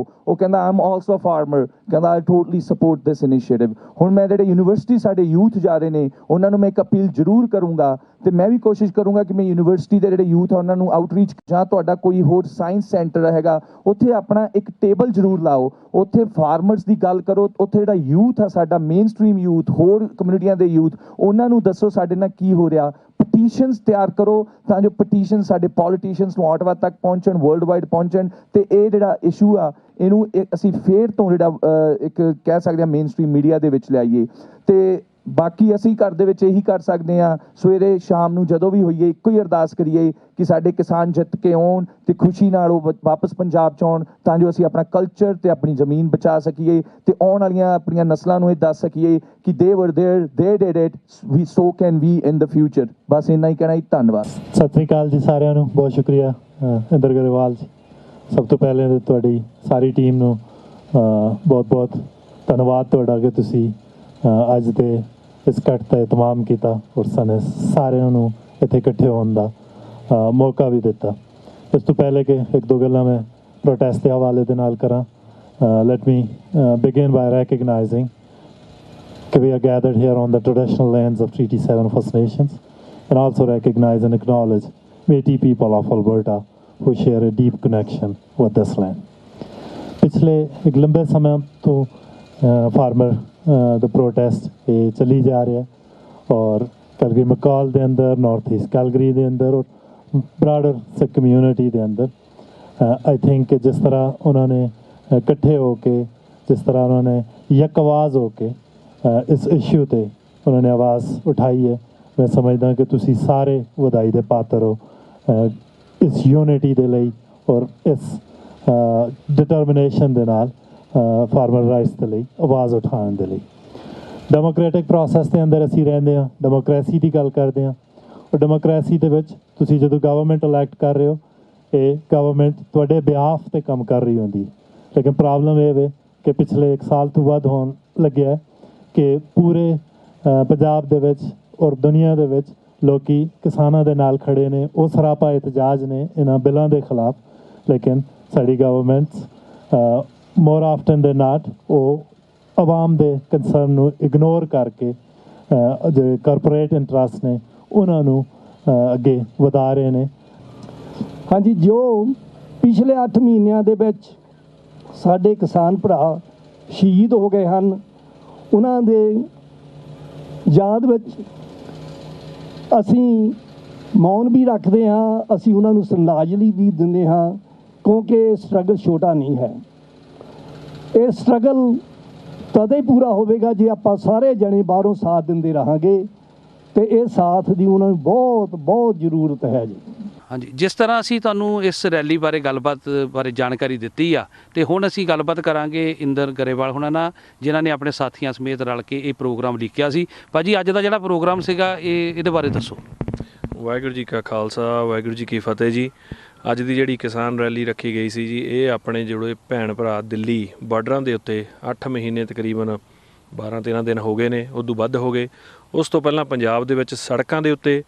ਉਹ ਕਹਿੰਦਾ ਆਮ ਆਲਸੋ ਫਾਰਮਰ, ਕਹਿੰਦਾ ਆਈ ਟੋਟਲੀ ਸਪੋਰਟ ਦਿਸ ਇਨੀਸ਼ੀਏਟਿਵ। ਹੁਣ ਮੈਂ ਜਿਹੜੇ ਯੂਨੀਵਰਸਿਟੀ ਸਾਡੇ ਯੂਥ ਜਾ ਰਹੇ ਨੇ, ਉਹਨਾਂ ਨੂੰ ਮੈਂ ਇੱਕ ਅਪੀਲ ਜ਼ਰੂਰ ਕਰੂੰਗਾ ਤੇ ਮੈਂ ਵੀ ਕੋਸ਼ਿਸ਼ ਕਰੂੰਗਾ ਕਿ ਮੈਂ ਯੂਨੀਵਰਸਿਟੀ ਦੇ ਜਿਹੜੇ ਯੂਥ ਆ ਉਹਨਾਂ ਨੂੰ ਆਊਟਰੀਚ, ਜਾਂ ਤੁਹਾਡਾ ਕੋਈ ਹੋਰ ਸਾਇੰਸ ਸੈਂਟਰ ਹੈਗਾ, ਉੱਥੇ ਆਪਣਾ ਇੱਕ ਟੇਬਲ ਜ਼ਰੂਰ ਲਾਓ, ਉੱਥੇ ਫਾਰਮਰਸ ਦੀ ਗੱਲ ਕਰੋ। ਉੱਥੇ ਜਿਹੜਾ ਯੂਥ ਆ ਸਾਡਾ, ਮੇਨ ਸਟ੍ਰੀਮ ਯੂਥ, ਹੋਰ ਕਮਿਊਨਿਟੀਆਂ ਦੇ ਯੂਥ, ਉਹਨਾਂ ਨੂੰ ਦੱਸੋ ਸਾਡੇ ਨਾਲ ਕੀ ਹੋ ਰਿਹਾ। ਪਟੀਸ਼ਨਸ ਤਿਆਰ ਕਰੋ ਤਾਂ ਜੋ ਪਟੀਸ਼ਨ ਸਾਡੇ ਪੋਲੀਟੀਸ਼ੀਅਨਸ ਨੂੰ ਆਟਵਾ ਤੱਕ ਪਹੁੰਚਣ, ਵਰਲਡ ਵਾਈਡ ਪਹੁੰਚਣ, ਤੇ ਇਹ ਜਿਹੜਾ ਇਸ਼ੂ ਆ ਇਹਨੂੰ ਅਸੀਂ ਫੇਰ ਤੋਂ ਜਿਹੜਾ ਇੱਕ ਕਹਿ ਸਕਦੇ ਹਾਂ ਮੇਨ ਸਟ੍ਰੀਮ ਮੀਡੀਆ ਦੇ ਵਿੱਚ ਲਿਆਈਏ। ਤੇ ਬਾਕੀ ਅਸੀਂ ਘਰ ਦੇ ਵਿੱਚ ਇਹੀ ਕਰ ਸਕਦੇ ਹਾਂ, ਸਵੇਰੇ ਸ਼ਾਮ ਨੂੰ ਜਦੋਂ ਵੀ ਹੋਈਏ ਇੱਕੋ ਹੀ ਅਰਦਾਸ ਕਰੀਏ ਕਿ ਸਾਡੇ ਕਿਸਾਨ ਜਿੱਤ ਕੇ ਆਉਣ ਤੇ ਖੁਸ਼ੀ ਨਾਲ ਉਹ ਵਾਪਸ ਪੰਜਾਬ 'ਚ ਆਉਣ, ਤਾਂ ਜੋ ਅਸੀਂ ਆਪਣਾ ਕਲਚਰ ਤੇ ਆਪਣੀ ਜ਼ਮੀਨ ਬਚਾ ਸਕੀਏ ਤੇ ਆਉਣ ਵਾਲੀਆਂ ਆਪਣੀਆਂ ਨਸਲਾਂ ਨੂੰ ਇਹ ਦੱਸ ਸਕੀਏ ਕਿ ਦੇ were there, they did it, we so can we in the future. ਬਸ ਇੰਨਾ ਹੀ ਕਹਿਣਾ ਜੀ। ਧੰਨਵਾਦ। ਸਤਿ ਸ੍ਰੀ ਅਕਾਲ ਜੀ ਸਾਰਿਆਂ ਨੂੰ, ਬਹੁਤ ਸ਼ੁਕਰੀਆ ਇੰਦਰ ਗਰੇਵਾਲ ਜੀ। ਸਭ ਤੋਂ ਪਹਿਲੇ ਤੁਹਾਡੀ ਸਾਰੀ ਟੀਮ ਨੂੰ ਬਹੁਤ ਬਹੁਤ ਧੰਨਵਾਦ ਤੁਹਾਡਾ ਕਿ ਤੁਸੀਂ ਅੱਜ ਦੇ ਇਸ ਇਕੱਠ ਦਾ ਇਤਮਾਮ ਕੀਤਾ ਔਰ ਸਾਨੂੰ ਸਾਰਿਆਂ ਨੂੰ ਇੱਥੇ ਇਕੱਠੇ ਹੋਣ ਦਾ ਮੌਕਾ ਵੀ ਦਿੱਤਾ। ਇਸ ਤੋਂ ਪਹਿਲੇ ਕਿ ਇੱਕ ਦੋ ਗੱਲਾਂ ਮੈਂ ਪ੍ਰੋਟੈਸਟ ਦੇ ਹਵਾਲੇ ਦੇ ਨਾਲ ਕਰਾਂ, ਲੈਟ ਮੀ ਬਿਗਿਨ ਬਾਈ ਰੈਕਗਨਾਈਜ਼ਿੰਗ ਕਿ we are gathered here on the traditional lands of Treaty 7 First Nations, and also recognize and acknowledge Métis people of Alberta who share a deep connection with this land. पिछले एक लंबे समय तो फार्मर द प्रोटेस्ट ये चली जा रही है और कैलगरी मकाल के अंदर, नॉर्थ ईस्ट कैलगरी के अंदर और ਬਰਾਡਰ ਸੇ ਕਮਿਊਨਿਟੀ ਦੇ ਅੰਦਰ ਆਈ ਥਿੰਕ ਜਿਸ ਤਰ੍ਹਾਂ ਉਹਨਾਂ ਨੇ ਇਕੱਠੇ ਹੋ ਕੇ, ਜਿਸ ਤਰ੍ਹਾਂ ਉਹਨਾਂ ਨੇ ਇੱਕ ਆਵਾਜ਼ ਹੋ ਕੇ ਇਸ ਇਸ਼ੂ ਤੇ ਉਹਨਾਂ ਨੇ ਆਵਾਜ਼ ਉਠਾਈ ਹੈ, ਮੈਂ ਸਮਝਦਾ ਕਿ ਤੁਸੀਂ ਸਾਰੇ ਵਧਾਈ ਦੇ ਪਾਤਰ ਹੋ ਇਸ ਯੂਨਿਟੀ ਦੇ ਲਈ ਔਰ ਇਸ ਡਿਟਰਮੀਨੇਸ਼ਨ ਦੇ ਨਾਲ ਫਾਰਮਰ ਰਾਈਟਸ ਦੇ ਲਈ ਆਵਾਜ਼ ਉਠਾਉਣ ਦੇ ਲਈ। ਡੈਮੋਕ੍ਰੈਟਿਕ ਪ੍ਰੋਸੈਸ ਦੇ ਅੰਦਰ ਅਸੀਂ ਰਹਿੰਦੇ ਹਾਂ, ਡੈਮੋਕ੍ਰੇਸੀ ਦੀ ਗੱਲ ਕਰਦੇ ਹਾਂ, ਔਰ ਡੈਮੋਕ੍ਰੇਸੀ ਦੇ ਵਿੱਚ ਤੁਸੀਂ ਜਦੋਂ ਗਵਰਨਮੈਂਟ ਇਲੈਕਟ ਕਰ ਰਹੇ ਹੋ, ਇਹ ਗਵਰਨਮੈਂਟ ਤੁਹਾਡੇ ਬਿਹਾਫ 'ਤੇ ਕੰਮ ਕਰ ਰਹੀ ਹੁੰਦੀ, ਲੇਕਿਨ ਪ੍ਰੋਬਲਮ ਇਹ ਵੇ ਕਿ ਪਿਛਲੇ 1 ਸਾਲ ਤੋਂ ਵੱਧ ਹੋਣ ਲੱਗਿਆ ਕਿ ਪੂਰੇ ਪੰਜਾਬ ਦੇ ਵਿੱਚ ਔਰ ਦੁਨੀਆ ਦੇ ਵਿੱਚ ਲੋਕੀ ਕਿਸਾਨਾਂ ਦੇ ਨਾਲ ਖੜੇ ਨੇ। ਉਹ ਸਰਾਪਾ ਇਤਜਾਜ ਨੇ ਇਹਨਾਂ ਬਿੱਲਾਂ ਦੇ ਖਿਲਾਫ, ਲੇਕਿਨ ਸਾਡੀ ਗਵਰਨਮੈਂਟਸ ਮੋਰ ਆਫਟਨ ਦੇ ਨਾਟ ਉਹ ਆਵਾਮ ਦੇ ਕੰਸਰਨ ਨੂੰ ਇਗਨੋਰ ਕਰਕੇ ਜਿਹੜੇ ਕਾਰਪੋਰੇਟ ਇੰਟਰਸਟ ਨੇ ਉਹਨਾਂ ਨੂੰ ਅੱਗੇ ਵਧਾ ਰਹੇ ਨੇ। ਹਾਂਜੀ, ਜੋ ਪਿਛਲੇ 8 ਮਹੀਨਿਆਂ ਦੇ ਵਿੱਚ ਸਾਡੇ ਕਿਸਾਨ ਭਰਾ ਸ਼ਹੀਦ ਹੋ ਗਏ ਹਨ, ਉਹਨਾਂ ਦੇ ਯਾਦ ਵਿੱਚ ਅਸੀਂ ਮੌਨ ਵੀ ਰੱਖਦੇ ਹਾਂ, ਅਸੀਂ ਉਹਨਾਂ ਨੂੰ ਸ਼ਰਧਾਂਜਲੀ ਵੀ ਦਿੰਦੇ ਹਾਂ, ਕਿਉਂਕਿ ਸਟਰਗਲ ਛੋਟਾ ਨਹੀਂ ਹੈ। ਇਹ ਸਟਰਗਲ ਤਦੇ ਪੂਰਾ ਹੋਵੇਗਾ ਜੇ ਆਪਾਂ ਸਾਰੇ ਜਣੇ ਬਾਹਰੋਂ ਸਾਥ ਦਿੰਦੇ ਰਹਾਂਗੇ, ਤੇ ਇਹ ਸਾਥ ਦੀ ਉਹਨਾਂ ਨੂੰ ਬਹੁਤ ਬਹੁਤ ਜ਼ਰੂਰਤ ਹੈ ਜੀ। ਹਾਂਜੀ, ਜਿਸ ਤਰ੍ਹਾਂ ਅਸੀਂ ਤੁਹਾਨੂੰ ਇਸ ਰੈਲੀ ਬਾਰੇ ਗੱਲਬਾਤ ਬਾਰੇ ਜਾਣਕਾਰੀ ਦਿੱਤੀ ਆ, ਤੇ ਹੁਣ ਅਸੀਂ ਗੱਲਬਾਤ ਕਰਾਂਗੇ ਇੰਦਰ ਗਰੇਵਾਲ ਹੁਣਾਂ ਨਾਲ, ਜਿਨ੍ਹਾਂ ਨੇ ਆਪਣੇ ਸਾਥੀਆਂ ਸਮੇਤ ਰਲ ਕੇ ਇਹ ਪ੍ਰੋਗਰਾਮ ਲਿਖਿਆ ਸੀ। ਭਾਜੀ, ਅੱਜ ਦਾ ਜਿਹੜਾ ਪ੍ਰੋਗਰਾਮ ਸੀਗਾ ਇਹਦੇ ਬਾਰੇ ਦੱਸੋ। ਵਾਹਿਗੁਰੂ ਜੀ ਕਾ ਖਾਲਸਾ, ਵਾਹਿਗੁਰੂ ਜੀ ਕੀ ਫਤਿਹ ਜੀ। ਅੱਜ ਦੀ ਜਿਹੜੀ ਕਿਸਾਨ ਰੈਲੀ ਰੱਖੀ ਗਈ ਸੀ ਜੀ, ਇਹ ਆਪਣੇ ਜਿਹੜੇ ਭੈਣ ਭਰਾ ਦਿੱਲੀ ਬਾਰਡਰਾਂ ਦੇ ਉੱਤੇ 8 ਮਹੀਨੇ ਤਕਰੀਬਨ 12-13 ਦਿਨ ਹੋ ਗਏ ਨੇ, ਉਦੋਂ ਵੱਧ ਹੋ ਗਏ। ਉਸ ਤੋਂ ਪਹਿਲਾਂ ਪੰਜਾਬ ਦੇ ਵਿੱਚ ਸੜਕਾਂ ਦੇ ਉੱਤੇ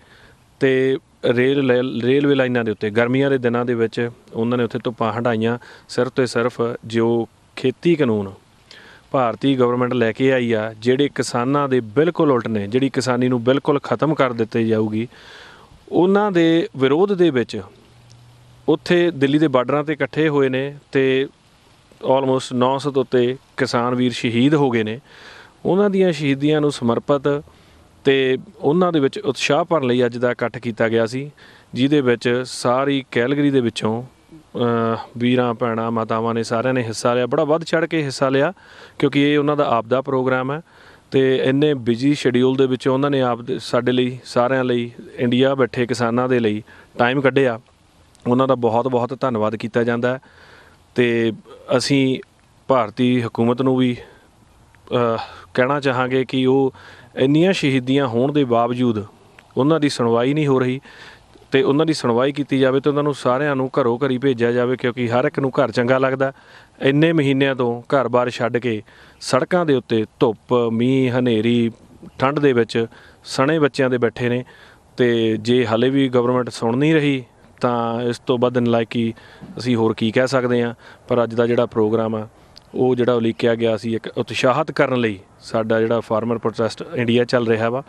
ਤੇ ਰੇਲਵੇ ਲਾਈਨਾਂ ਦੇ ਉੱਤੇ ਗਰਮੀਆਂ ਦੇ ਦਿਨਾਂ ਦੇ ਵਿੱਚ ਉਹਨਾਂ ਨੇ ਉੱਥੇ ਧੁੱਪਾਂ ਹੰਢਾਈਆਂ। ਸਿਰਫ ਤੇ ਸਿਰਫ ਜੋ ਖੇਤੀ ਕਾਨੂੰਨ ਭਾਰਤੀ ਗਵਰਨਮੈਂਟ ਲੈ ਕੇ ਆਈ ਆ, ਜਿਹੜੇ ਕਿਸਾਨਾਂ ਦੇ ਬਿਲਕੁਲ ਉਲਟ ਨੇ, ਜਿਹੜੀ ਕਿਸਾਨੀ ਨੂੰ ਬਿਲਕੁਲ ਖ਼ਤਮ ਕਰ ਦਿੱਤੀ ਜਾਊਗੀ, ਉਹਨਾਂ ਦੇ ਵਿਰੋਧ ਦੇ ਵਿੱਚ ਉੱਥੇ ਦਿੱਲੀ ਦੇ ਬਾਰਡਰਾਂ 'ਤੇ ਇਕੱਠੇ ਹੋਏ ਨੇ ਤੇ ਆਲਮੋਸਟ 900 ਤੋਂ ਉੱਤੇ ਕਿਸਾਨ ਵੀਰ ਸ਼ਹੀਦ ਹੋ ਗਏ ਨੇ। ਉਹਨਾਂ ਦੀਆਂ ਸ਼ਹੀਦੀਆਂ ਨੂੰ ਸਮਰਪਿਤ ਤੇ ਉਹਨਾਂ ਦੇ ਵਿੱਚ ਉਤਸ਼ਾਹ ਭਰਨ ਲਈ ਅੱਜ ਦਾ ਇਕੱਠ ਕੀਤਾ ਗਿਆ ਸੀ, ਜਿਹਦੇ ਵਿੱਚ ਸਾਰੀ ਕੈਲਗਰੀ ਦੇ ਵਿੱਚੋਂ ਵੀਰਾਂ ਭੈਣਾਂ ਮਾਤਾਵਾਂ ਨੇ ਸਾਰਿਆਂ ਨੇ ਹਿੱਸਾ ਲਿਆ, ਬੜਾ ਵੱਧ ਚੜ੍ਹ ਕੇ ਹਿੱਸਾ ਲਿਆ, ਕਿਉਂਕਿ ਇਹ ਉਹਨਾਂ ਦਾ ਆਪ ਦਾ ਪ੍ਰੋਗਰਾਮ ਹੈ। ਤੇ ਇੰਨੇ ਬਿਜੀ ਸ਼ੈਡਿਊਲ ਦੇ ਵਿੱਚ ਉਹਨਾਂ ਨੇ ਸਾਡੇ ਲਈ, ਸਾਰਿਆਂ ਲਈ, ਇੰਡੀਆ ਬੈਠੇ ਕਿਸਾਨਾਂ ਦੇ ਲਈ ਟਾਈਮ ਕੱਢਿਆ। ਉਹਨਾਂ ਦਾ ਬਹੁਤ ਬਹੁਤ ਧੰਨਵਾਦ ਕੀਤਾ ਜਾਂਦਾ। ਤੇ ਅਸੀਂ ਭਾਰਤੀ ਹਕੂਮਤ ਨੂੰ ਵੀ ਕਹਿਣਾ ਚਾਹਾਂਗੇ ਕਿ ਉਹ ਇੰਨੀਆਂ ਸ਼ਹੀਦੀਆਂ ਹੋਣ ਦੇ ਬਾਵਜੂਦ ਉਹਨਾਂ ਦੀ ਸੁਣਵਾਈ ਨਹੀਂ ਹੋ ਰਹੀ, ਤੇ ਉਹਨਾਂ ਦੀ ਸੁਣਵਾਈ ਕੀਤੀ ਜਾਵੇ ਤੇ ਉਹਨਾਂ ਨੂੰ ਸਾਰਿਆਂ ਨੂੰ ਘਰੋਂ ਘਰੀ ਭੇਜਿਆ ਜਾਵੇ, ਕਿਉਂਕਿ ਹਰ ਇੱਕ ਨੂੰ ਘਰ ਚੰਗਾ ਲੱਗਦਾ। ਇੰਨੇ ਮਹੀਨਿਆਂ ਤੋਂ ਘਰ-ਬਾਰ ਛੱਡ ਕੇ ਸੜਕਾਂ ਦੇ ਉੱਤੇ ਧੁੱਪ, ਮੀਂਹ, ਹਨੇਰੀ, ਠੰਡ ਦੇ ਵਿੱਚ ਸਣੇ ਬੱਚਿਆਂ ਦੇ ਬੈਠੇ ਨੇ। ਤੇ ਜੇ ਹਾਲੇ ਵੀ ਗਵਰਨਮੈਂਟ ਸੁਣ ਨਹੀਂ ਰਹੀ ਤਾਂ ਇਸ ਤੋਂ ਵੱਧ ਨਲਾਇਕੀ ਅਸੀਂ ਹੋਰ ਕੀ ਕਹਿ ਸਕਦੇ ਹਾਂ। ਪਰ ਅੱਜ ਦਾ ਜਿਹੜਾ ਪ੍ਰੋਗਰਾਮ ਆ ਉਹ ਜਿਹੜਾ ਉਲੀਕਿਆ ਗਿਆ ਸੀ ਇੱਕ ਉਤਸ਼ਾਹਿਤ ਕਰਨ ਲਈ, ਸਾਡਾ ਜਿਹੜਾ ਫਾਰਮਰ ਪ੍ਰੋਟੈਸਟ ਇੰਡੀਆ ਚੱਲ ਰਿਹਾ ਵਾ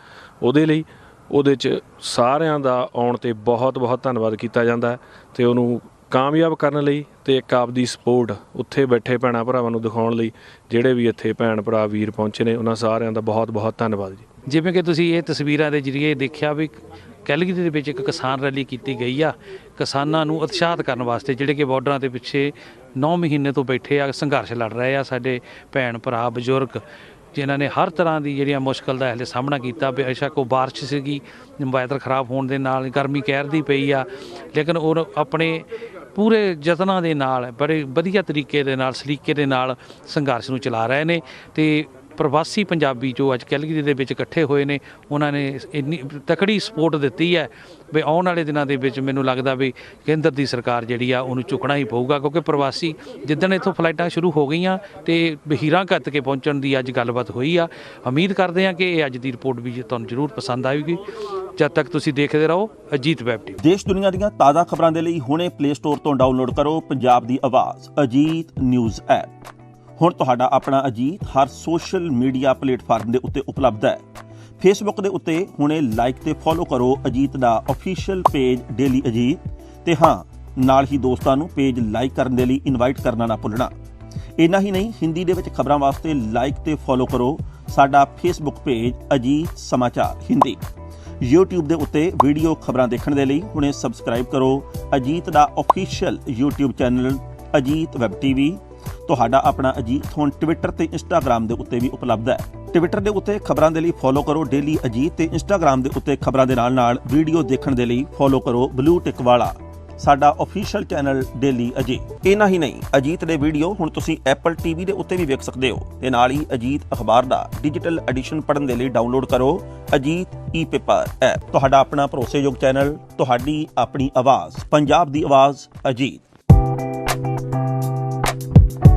ਉਹਦੇ ਲਈ, ਉਹਦੇ 'ਚ ਸਾਰਿਆਂ ਦਾ ਆਉਣ 'ਤੇ ਬਹੁਤ ਬਹੁਤ ਧੰਨਵਾਦ ਕੀਤਾ ਜਾਂਦਾ ਤੇ ਉਹਨੂੰ ਕਾਮਯਾਬ ਕਰਨ ਲਈ ਤੇ ਇੱਕ ਆਪਦੀ ਸਪੋਰਟ ਉੱਥੇ ਬੈਠੇ ਭੈਣਾਂ ਭਰਾਵਾਂ ਨੂੰ ਦਿਖਾਉਣ ਲਈ ਜਿਹੜੇ ਵੀ ਇੱਥੇ ਭੈਣ ਭਰਾ ਵੀਰ ਪਹੁੰਚੇ ਨੇ, ਉਹਨਾਂ ਸਾਰਿਆਂ ਦਾ ਬਹੁਤ ਬਹੁਤ ਧੰਨਵਾਦ ਜੀ। ਜਿਵੇਂ ਕਿ ਤੁਸੀਂ ਇਹ ਤਸਵੀਰਾਂ ਦੇ ਜ਼ਰੀਏ ਦੇਖਿਆ ਵੀ ਕੈਲਗਰੀ ਦੇ ਵਿੱਚ ਇੱਕ ਕਿਸਾਨ ਰੈਲੀ ਕੀਤੀ ਗਈ ਆ, ਕਿਸਾਨਾਂ ਨੂੰ ਉਤਸ਼ਾਹਿਤ ਕਰਨ ਵਾਸਤੇ, ਜਿਹੜੇ ਕਿ ਬਾਰਡਰਾਂ ਦੇ ਪਿੱਛੇ 9 ਮਹੀਨੇ ਤੋਂ ਬੈਠੇ ਆ, ਸੰਘਰਸ਼ ਲੜ ਰਹੇ ਆ ਸਾਡੇ ਭੈਣ ਭਰਾ ਬਜ਼ੁਰਗ, ਜਿਨ੍ਹਾਂ ਨੇ ਹਰ ਤਰ੍ਹਾਂ ਦੀ ਜਿਹੜੀਆਂ ਮੁਸ਼ਕਲ ਦਾ ਹਲੇ ਸਾਹਮਣਾ ਕੀਤਾ। ਬੇਸ਼ੱਕ ਉਹ ਬਾਰਿਸ਼ ਸੀਗੀ, ਵੈਦਰ ਖਰਾਬ ਹੋਣ ਦੇ ਨਾਲ ਗਰਮੀ ਕਹਿਰਦੀ ਪਈ ਆ, ਲੇਕਿਨ ਉਹ ਆਪਣੇ ਪੂਰੇ ਯਤਨਾਂ ਦੇ ਨਾਲ, ਬੜੇ ਵਧੀਆ ਤਰੀਕੇ ਦੇ ਨਾਲ, ਸਲੀਕੇ ਦੇ ਨਾਲ ਸੰਘਰਸ਼ ਨੂੰ ਚਲਾ ਰਹੇ ਨੇ। ਤੇ ਪ੍ਰਵਾਸੀ ਪੰਜਾਬੀ ਜੋ ਅੱਜ ਕੈਲਗਰੀ ਦੇ ਵਿੱਚ ਇਕੱਠੇ ਹੋਏ ਨੇ, ਉਹਨਾਂ ਨੇ ਇੰਨੀ ਤਕੜੀ ਸਪੋਰਟ ਦਿੱਤੀ ਹੈ ਵੀ ਆਉਣ ਵਾਲੇ ਦਿਨਾਂ ਦੇ ਵਿੱਚ ਮੈਨੂੰ ਲੱਗਦਾ ਵੀ ਕੇਂਦਰ ਦੀ ਸਰਕਾਰ ਜਿਹੜੀ ਆ ਉਹਨੂੰ ਚੁੱਕਣਾ ਹੀ ਪਊਗਾ, ਕਿਉਂਕਿ ਪ੍ਰਵਾਸੀ ਜਿੱਦਣ ਇੱਥੋਂ ਫਲਾਈਟਾਂ ਸ਼ੁਰੂ ਹੋ ਗਈਆਂ ਤੇ ਹੀਰਾਂ ਘੱਤ ਕੇ ਪਹੁੰਚਣ ਦੀ ਅੱਜ ਗੱਲਬਾਤ ਹੋਈ ਆ। ਉਮੀਦ ਕਰਦੇ ਹਾਂ ਕਿ ਇਹ ਅੱਜ ਦੀ ਰਿਪੋਰਟ ਵੀ ਤੁਹਾਨੂੰ ਜ਼ਰੂਰ ਪਸੰਦ ਆਏਗੀ। ਜਦ ਤੱਕ ਤੁਸੀਂ ਦੇਖਦੇ ਰਹੋ ਅਜੀਤ ਵੈਬ ਟੀਵੀ। ਦੇਸ਼ ਦੁਨੀਆ ਦੀਆਂ ਤਾਜ਼ਾ ਖਬਰਾਂ ਦੇ ਲਈ ਹੁਣੇ ਪਲੇ ਸਟੋਰ ਤੋਂ ਡਾਊਨਲੋਡ ਕਰੋ ਪੰਜਾਬ ਦੀ ਆਵਾਜ਼ ਅਜੀਤ ਨਿਊਜ਼ ਐਪ। ਹੁਣ ਤੁਹਾਡਾ ਆਪਣਾ ਅਜੀਤ ਹਰ ਸੋਸ਼ਲ ਮੀਡੀਆ ਪਲੇਟਫਾਰਮ ਦੇ ਉੱਤੇ ਉਪਲਬਧ ਹੈ। ਫੇਸਬੁੱਕ ਦੇ ਉੱਤੇ ਹੁਣੇ ਲਾਈਕ ਤੇ ਫੋਲੋ ਕਰੋ ਅਜੀਤ ਦਾ ਅਫੀਸ਼ੀਅਲ ਪੇਜ ਡੇਲੀ ਅਜੀਤ, ਤੇ ਹਾਂ ਨਾਲ ਹੀ ਦੋਸਤਾਂ ਨੂੰ ਪੇਜ ਲਾਈਕ ਕਰਨ ਦੇ ਲਈ ਇਨਵਾਈਟ ਕਰਨਾ ਨਾ ਭੁੱਲਣਾ। ਇੰਨਾ ਹੀ ਨਹੀਂ, ਹਿੰਦੀ ਦੇ ਵਿੱਚ ਖਬਰਾਂ ਵਾਸਤੇ ਲਾਈਕ ਤੇ ਫੋਲੋ ਕਰੋ ਸਾਡਾ ਫੇਸਬੁੱਕ ਪੇਜ ਅਜੀਤ ਸਮਾਚਾਰ ਹਿੰਦੀ। YouTube ਦੇ ਉੱਤੇ ਵੀਡੀਓ ਖਬਰਾਂ ਦੇਖਣ ਦੇ ਲਈ ਹੁਣੇ ਸਬਸਕ੍ਰਾਈਬ ਕਰੋ ਅਜੀਤ ਦਾ official YouTube channel Ajit web TV. ਤੁਹਾਡਾ ਆਪਣਾ ਅਜੀਤ ਹੁਣ ਟਵਿੱਟਰ ਤੇ ਇੰਸਟਾਗ੍ਰਾਮ ਦੇ ਉੱਤੇ ਵੀ ਉਪਲਬਧ ਹੈ। ਟਵਿੱਟਰ ਦੇ ਉੱਤੇ ਖਬਰਾਂ ਦੇ ਲਈ ਫੋਲੋ ਕਰੋ ਡੇਲੀ ਅਜੀਤ ਤੇ ਇੰਸਟਾਗ੍ਰਾਮ ਦੇ ਉੱਤੇ ਖਬਰਾਂ ਦੇ ਨਾਲ ਵੀਡੀਓ ਦੇਖਣ ਦੇ ਲਈ ਫੋਲੋ ਕਰੋ ਬਲੂ ਟਿਕ ਵਾਲਾ ਸਾਡਾ ਆਫੀਸ਼ੀਅਲ ਚੈਨਲ ਡੇਲੀ ਅਜੀਤ। ਇੰਨਾ ਹੀ ਨਹੀਂ, ਅਜੀਤ ਦੇ ਵੀਡੀਓ ਹੁਣ ਤੁਸੀਂ ਐਪਲ ਟੀਵੀ ਦੇ ਉੱਤੇ ਵੀ ਵੇਖ ਸਕਦੇ ਹੋ ਤੇ ਨਾਲ ਹੀ ਅਜੀਤ ਅਖਬਾਰ ਦਾ ਡਿਜੀਟਲ ਐਡੀਸ਼ਨ ਪੜ੍ਹਨ ਦੇ ਲਈ ਡਾਊਨਲੋਡ ਕਰੋ ਅਜੀਤ ਈ-ਪੇਪਰ ਐਪ। ਤੁਹਾਡਾ ਆਪਣਾ ਭਰੋਸੇਯੋਗ ਚੈਨਲ, ਤੁਹਾਡੀ ਆਪਣੀ ਆਵਾਜ਼, ਪੰਜਾਬ ਦੀ ਆਵਾਜ਼ ਅਜੀਤ।